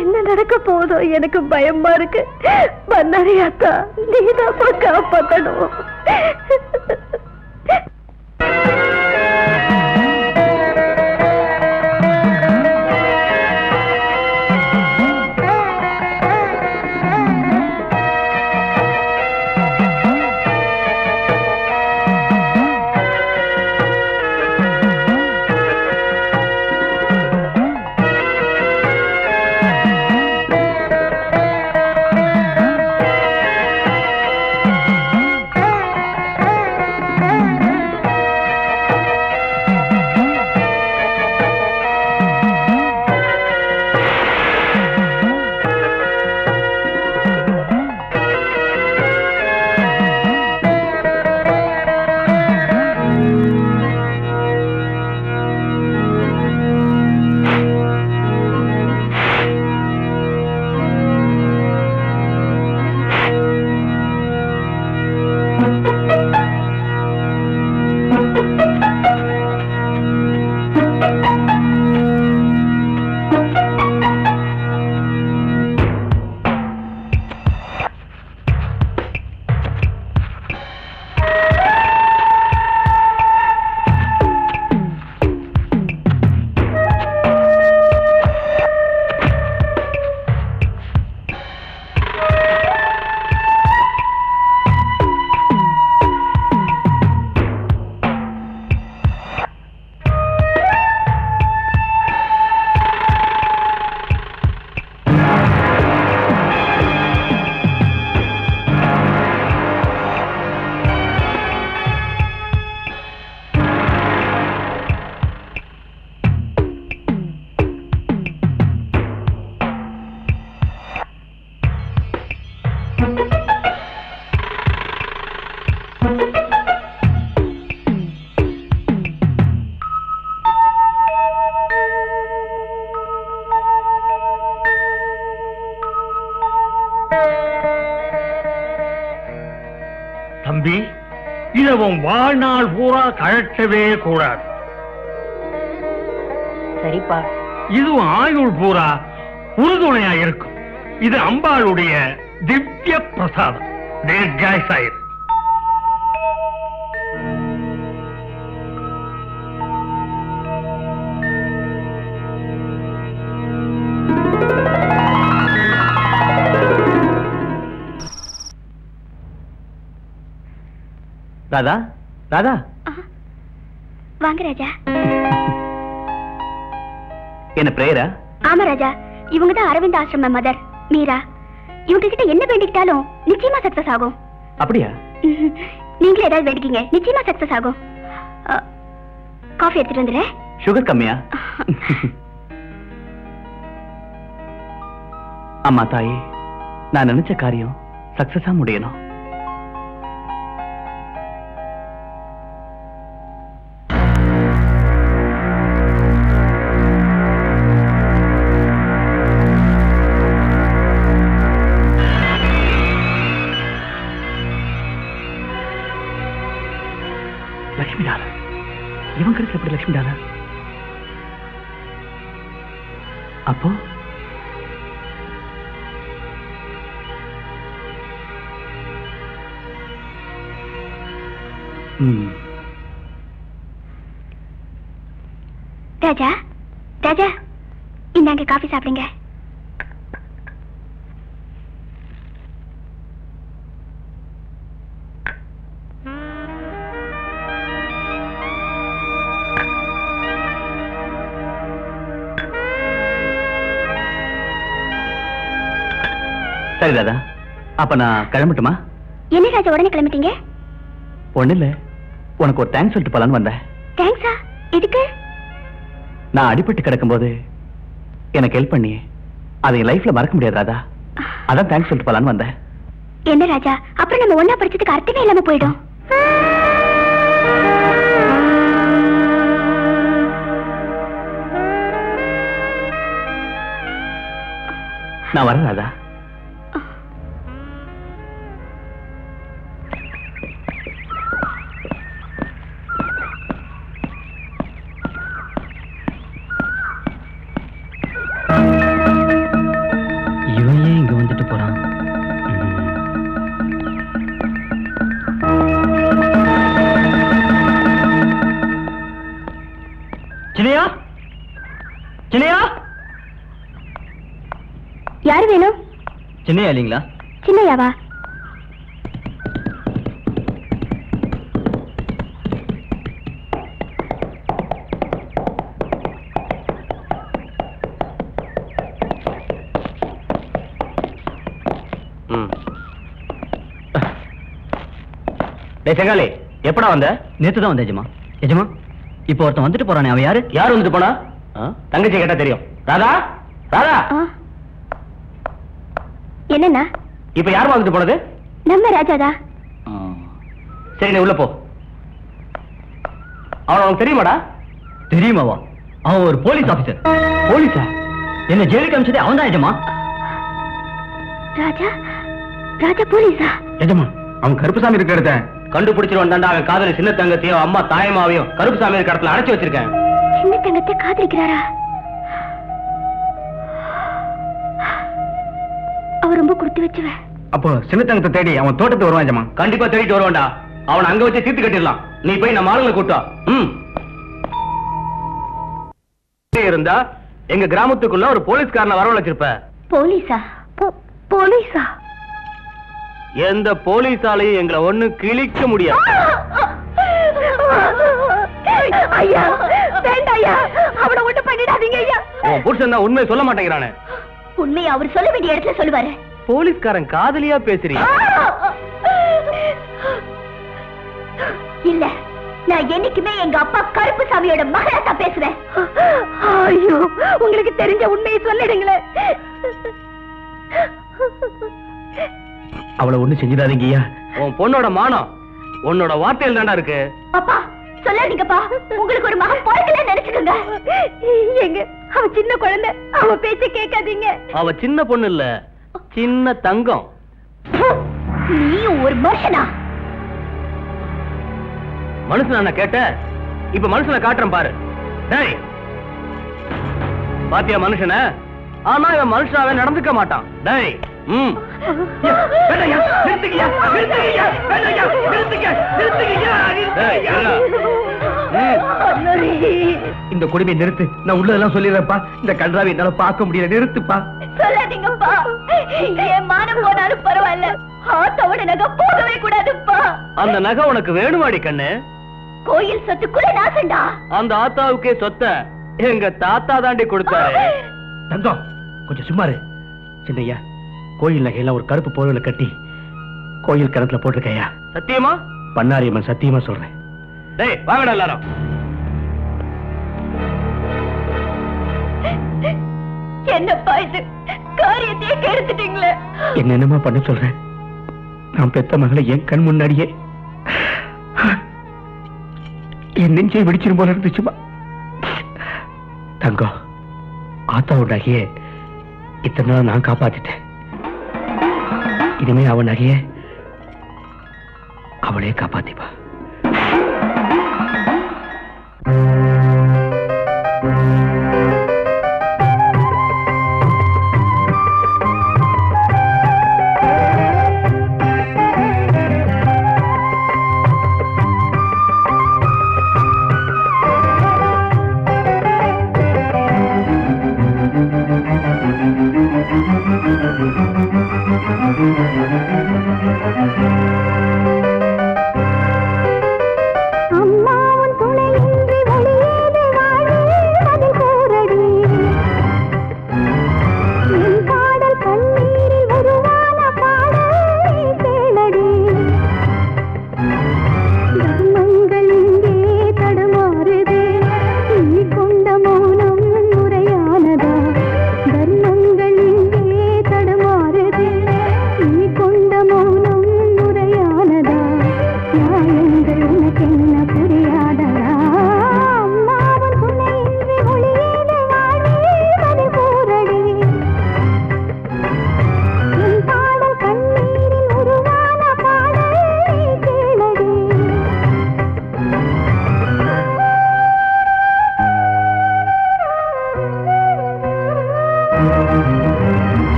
என்ன நடக்க போதோ எனக்கு பயமா இருக்கு. பண்ணாரி அக்கா நீதான் காப்பாத்தணும். தம்பி இதவன் வாழ்நாள் பூரா கழட்டவே கூடாது. சரிப்பா. இதுவும் ஆயுள் பூரா உறுதுணையா இருக்கும். இது அம்பாளுடைய திவ்ய பிரசாதம். தீர்காயுசாயிரு. ராதா ராதா வாங்க ராஜா. என்ன பிரேயரா? ஆமா ராஜா, இவங்க தான் அரவிந்த் ஆசிரம மதர் மீரா. இவங்க கிட்ட என்ன வேண்டிக்கிட்டாலும் நிச்சயமா சக்சஸ் ஆகும். அப்படியா? நீங்களே ஏதாவது வேண்டிக்கீங்க, நிச்சயமா சக்சஸ் ஆகும். காஃபி எடுத்துட்டு வந்துடுறேன். சுகர் கம்மியா? அம்மா தாயே, நான் நினைச்ச காரியம் சக்சஸா முடியணும். லட்சுமி டாலர். இவன் கருத்துல எப்படி லட்சுமி டாலர்? அப்போ ராஜா, ராஜா, இந்தாங்க காஃபி சாப்பிடுங்க. சரி ராதா, அப்ப நான் கிளம்பட்டுமா? என்ன ராஜா உடனே கிளம்பிட்டீங்க? ஒண்ணு இல்ல, உனக்கு ஒரு தேங்க்ஸ் சொல்லிட்டு போலான்னு வந்தேன். தேங்க்ஸா? எதுக்கு? நான் அடிபட்டு கிடக்கும்போது எனக்கு ஹெல்ப் பண்ணி அதை என் லைஃப்ல மறக்க முடியாது ராதா. அதான் தேங்க்ஸ் சொல்லிட்டு போலான்னு வந்தேன். என்ன ராஜா, அப்புறம் நம்ம ஒன்னா படிச்சதுக்கு அர்த்தமே இல்லாம போயிடும். நான் வரேன் ராதா. இவன் ஏன் இங்க வந்துட்டு போறான்? சின்னையா, சின்னையா, யாரு வேணும்? சின்னையா இல்லீங்களா? சின்னையாவா? செங்காலி, எப்படா வந்த? நேத்து தான் வந்த எஜமா. எஜமா, இப்ப ஒருத்தன் வந்துட்டு போறானே, அவன் யாரு? யார் வந்துட்டு போனா? தங்கச்சி கேட்டா தெரியும். ராதா, ராதா, என்னன்னா? இப்ப யார் வந்துட்டு போனது? நம்ம ராஜாதா. சரி, நீ உள்ள போ. அவன் உனக்கு தெரியுமாடா? தெரியுமாவா? அவன் ஒரு போலீஸ் ஆபீசர். போலீஸா? என்ன ஜெயிலுக்கு அனுப்பிச்சதே அவன் தான் எஜமா. ராஜா, ராஜா போலீஸா? எஜமா, அவன் கருப்புசாமி இருக்கிற இடத்த கண்டுபிடிச்சிருவான் தாண்டா. அவன் காதலி சின்ன தங்கத்தையும் அம்மா தாயமாவையும் கருப்புசாமி இருக்கிற இடத்துல அடைச்சு வச்சிருக்கேன். சின்ன தங்கத்தை காதலிக்கிறாரா? அவர் ரொம்ப கொடுத்து வச்சுவேன். அப்போ சின்ன தங்கத்தை தேடி அவன் தோட்டத்துக்கு வருவான் எஜமா. கண்டிப்பா தேடிட்டு வருவான்டா. அவன் அங்க வச்சு தீர்த்து கட்டிடலாம். நீ போய் நம்ம ஆளுங்களை கூட்டா. இருந்தா எங்க கிராமத்துக்குள்ள ஒரு போலீஸ்காரனை வரவழைச்சிருப்ப. போலீஸா? போலீஸா? எந்த போலீஸாலையும் எங்களை ஒண்ணு கிழிக்க முடியாது. ஐயா, வேண்டாம் ஐயா, அவனை ஒண்ணும் பண்ணிடாதீங்க ஐயா. உன் புருஷன் தான் உண்மையை சொல்ல மாட்டேங்கிறானே. உண்மையை அவர் சொல்ல வேண்டிய இடத்துல சொல்லுவாரு. போலீஸ்காரன் காதலியா பேசுறீ? இல்ல, நான் என்னைக்குமே எங்க அப்பா கருப்புசாமியோட மகளா தான் பேசுவேன். ஐயோ, உங்களுக்கு தெரிஞ்ச உண்மையை சொல்லிடுங்களேன். அவளை ஒண்ணு செஞ்சிடாதீங்கய்யா. உன் பொண்ணோட மானம் உன்னோட வார்த்தையில் தாண்டா இருக்கு. அப்பா சொல்லாதீங்கப்பா, உங்களுக்கு ஒரு மகன் பிறக்கல நினைச்சுக்கோங்க. எங்க அவ சின்ன குழந்தை, அவ பேச்ச கேட்காதீங்க. அவ சின்ன பொண்ணு இல்ல, சின்ன தங்கம். நீயும் ஒரு மனுஷனா? மனுஷனா கேட்ட? இப்ப மனுஷனை காட்டுறேன் பாரு. டேய், பாத்தியா மனுஷன? ஆனா இவன் மனுஷனாவே நடந்துக்க மாட்டான். டேய், இந்த குடிமை நிறுத்து. நான் உள்ளதெல்லாம் சொல்லிடுறேன்ப்பா. இந்த கன்றாவை என்னால பார்க்க முடியல. நிறுத்துப்பா. சொல்லாதீங்கப்பா. என் மானம் போனாலும் பரவாயில்ல, ஆத்தாவோட நகை போகவே கூடாதுப்பா. அந்த நகை உனக்கு வேணுமாடி கண்ணு? கோயில் சொத்துக்குள்ள நாசண்டா. அந்த ஆத்தாவுக்கே சொத்த எங்க தாத்தா தாண்டி கொடுத்தாரு. தங்கம், கொஞ்சம் சும்மாரு. சின்னையா, கோயில் நகையெல்லாம் ஒரு கருப்பு போர்வையில கட்டி கோயில் கிணத்துல போட்டிருக்கையா? சத்தியமா? பண்ணாரியம்மன் சத்தியமா சொல்றேன். டேய், வாங்கடா எல்லாரும். என்னப்பா இது, காரியத்தையே கெடுத்துட்டீங்களே. என்னென்னமா பண்ண சொல்றேன்? நான் பெத்த மகளை என் கண் முன்னாடியே என் நெஞ்சை வெடிச்சிரும் போல இருந்துச்சுமா. தங்கம், ஆத்தாவோட நகையை இத்தனை நாள் நான் காப்பாத்திட்டேன். இனிமே அவன் நகையை அவளே காப்பாத்திப்பா.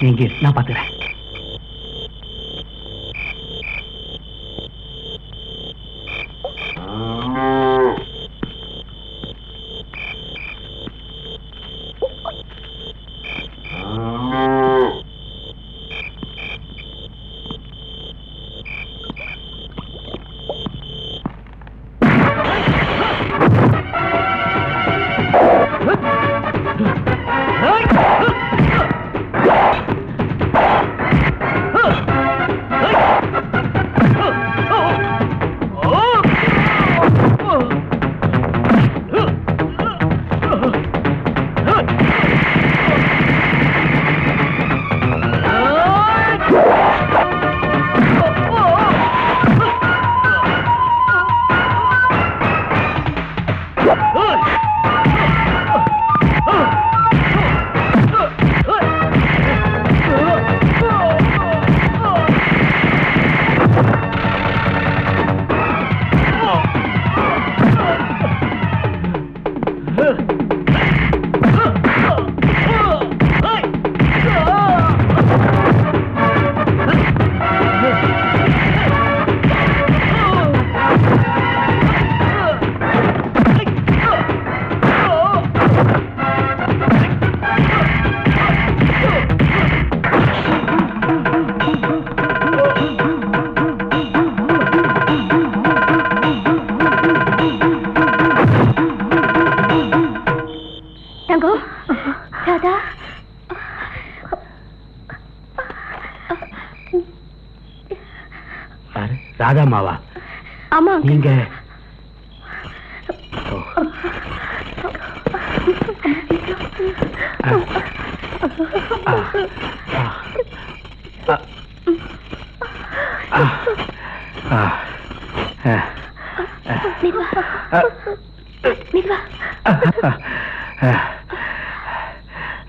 நீங்க நான் பாத்துக்கிறேன். ராதாமாவா? ஆமா. நீங்க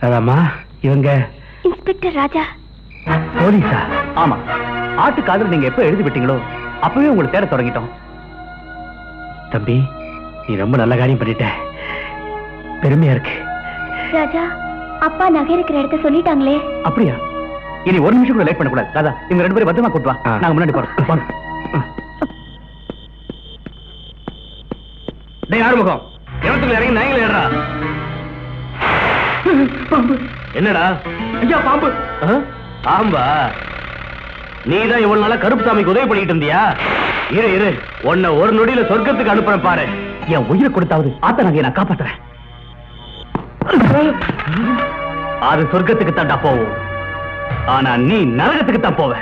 ராதாமா, இவங்க இன்ஸ்பெக்டர் ராஜா. போலீஸா? ஆமா. ஆட்டுக்காதல் நீங்க எப்ப எழுதி விட்டீங்களோ அப்பவே உங்களை தேட தொடங்கிட்டோம். தம்பி, நீ ரொம்ப நல்ல காரியம் பண்ணிட்ட. பெருமையா இருக்கு. ராஜா, அப்பா நகை இருக்கிற இடத்த சொல்லிட்டாங்களே. அப்படியா? இனி ஒரு நிமிஷம் கூட லேட் பண்ணக்கூடாது. ராதா, இவங்க 2 பேரும் பத்திரமா கூட்டு வா. நாங்க முன்னாடி போறோம். டேய் ஆறுமுகம், கிணத்துக்குள்ள இறங்கி நாய்களை ஏறா. என்னடா? ஐயா, பாம்பு. பாம்பா? நீதான் இவ்வளவு நாளா கருப்பு சாமிக்கு உதவி பண்ணிட்டு இருந்தியா? இரு, உன்னை ஒரு நொடியில சொர்க்கத்துக்கு அனுப்புறேன் பாரு. என் உயிரை கொடுத்தாவது ஆத்த நகையை நான் காப்பாத்துறேன். அது சொர்க்கத்துக்கு தாண்டா போவோம், ஆனா நீ நரகத்துக்கு தான் போவ.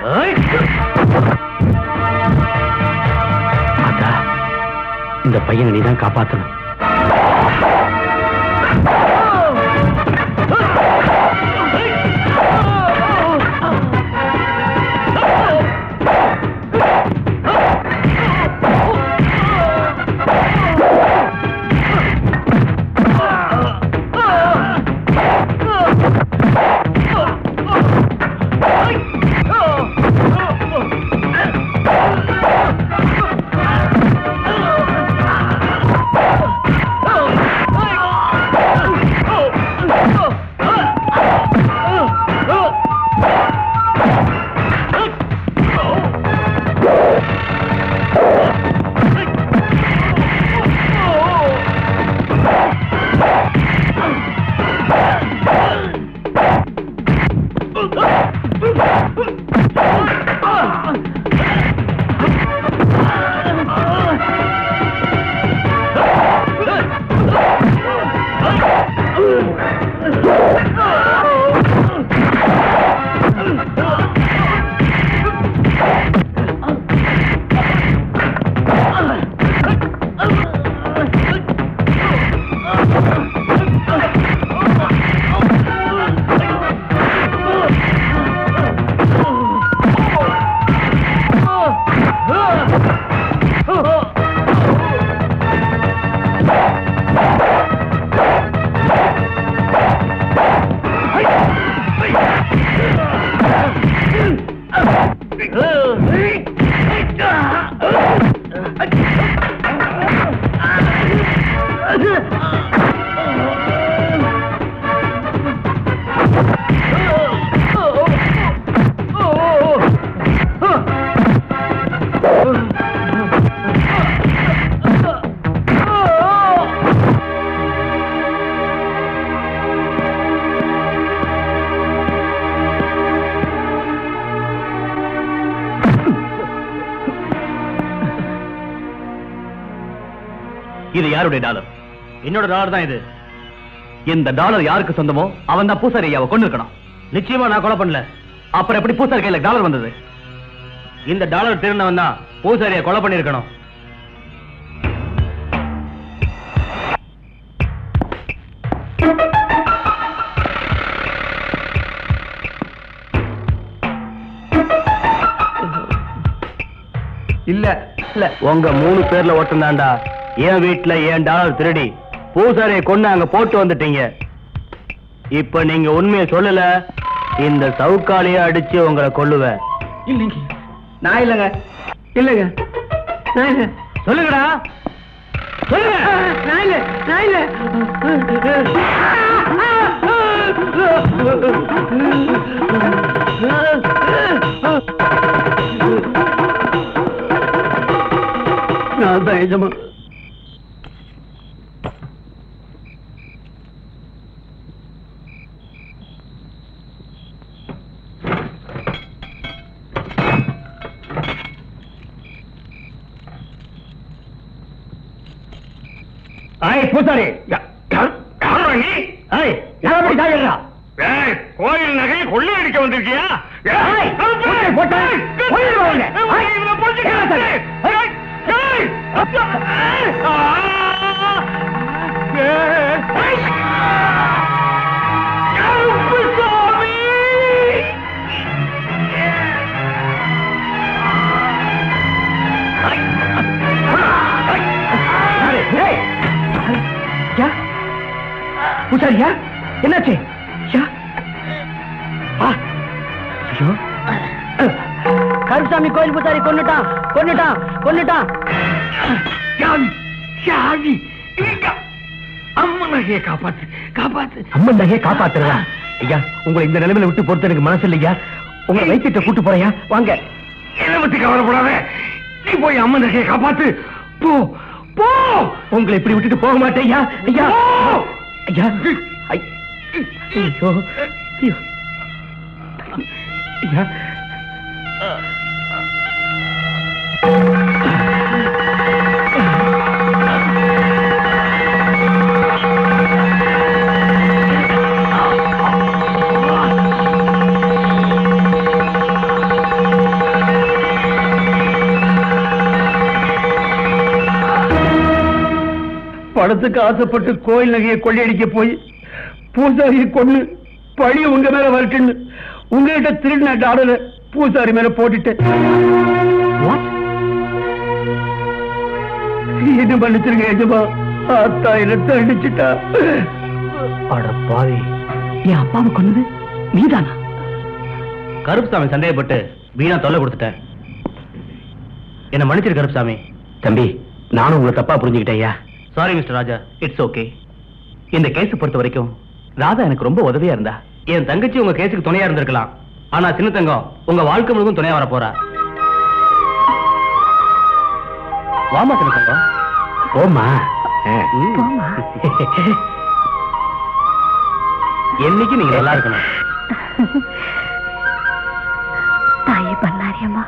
அக்கா, இந்த பையனை நீதான் காப்பாத்தணும். இது யாருடைய டாலர்? என்னோட டாலர் தான் இது. இந்த டாலர் யாருக்கு சொந்தமோ அவன் தான் பூசாரி ஐயாவை கொண்டு இருக்கணும். நிச்சயமா நான் கொலை பண்ணல. அப்புறம் எப்படி பூசாரி கையில டாலர் வந்தது? இந்த டாலர் திருநவன் தான் பூசாரியை கொலை பண்ணிருக்கணும். இல்ல இல்ல, உங்க 3 பேர்ல ஒருத்தன் தான்டா என் வீட்டுல என் டாலர் திருடி பூசாரியை கொண்டு அங்க போட்டு வந்துட்டீங்க. இப்ப நீங்க உண்மையை சொல்லல, இந்த சவுக்காலிய அடிச்சு உங்களை கொல்லுவேன். இல்லைங்க, நான் இல்லைங்க. இல்லைங்க, நான் இல்லை. சொல்லுங்கடா, சொல்லுங்க. நான் இல்லை, நான் இல்லை. நான் தான் எஜமா. பூசாரி கோயில் நகையை கொள்ளையடிக்க வந்திருக்கியா? பூசாரியா, என்னாச்சு? கருசாமி கோயில் பூசாரி கொன்னுட்டான், கொன்னுட்டான், கொன்னுட்டான். அம்மன் நகையை காப்பாத்து, காப்பாத்து. அம்மன் நகையை காப்பாத்துறதா? ஐயா, உங்களை இந்த நிலைமையில விட்டு பொறுத்த எனக்கு மனசு இல்லையா. உங்களை வைத்திட்ட கூட்டு போறையா? வாங்க. என்னை பத்தி கவலைப்படாத, நீ போய் அம்மன் நகையை காப்பாத்து. போ போ. உங்களை இப்படி விட்டுட்டு போக மாட்டேன் ஐயா. ஐயா, ஐயா, ஐயோ, ஐயோ, ஐயா. பணத்துக்கு ஆசைப்பட்டு கோயில் நகையை கொள்ளையடிக்க போய் பூசாரியை கொண்டு பழி உங்க மேல வரட்டுன்னு உங்ககிட்ட திருடின டாலரை பூசாரி மேல போட்டுட்டேன். என்ன பண்ணிச்சிருங்க எஜமா, ஆத்தா என்ன தண்டிச்சுட்டா. அட பாவி, என் அப்பாவை கொன்னது நீதானா? கருப்புசாமி சந்தேகப்பட்டு வீணா தொல்லை கொடுத்துட்டேன். என்ன மன்னிச்சிரு கருப்புசாமி. தம்பி, நானும் உங்களை தப்பா புரிஞ்சுக்கிட்டேன் ஐயா. Sorry mister Raja, it's okay. இந்த கேஸ் பொறுத்த வரைக்கும் ராதா எனக்கு ரொம்ப உதவியா இருந்தா. என் தங்கச்சி உங்க கேஸுக்கு துணையா இருந்திருக்கலாம். ஆனா சின்ன தங்கம் உங்க வாழ்க்கை முழுவதும் துணையா வர போறா. வாமா சின்ன தங்கம். போமா. என்னைக்கு நீங்க நல்லா இருக்கணும். தாயே பண்ணாரியம்மா.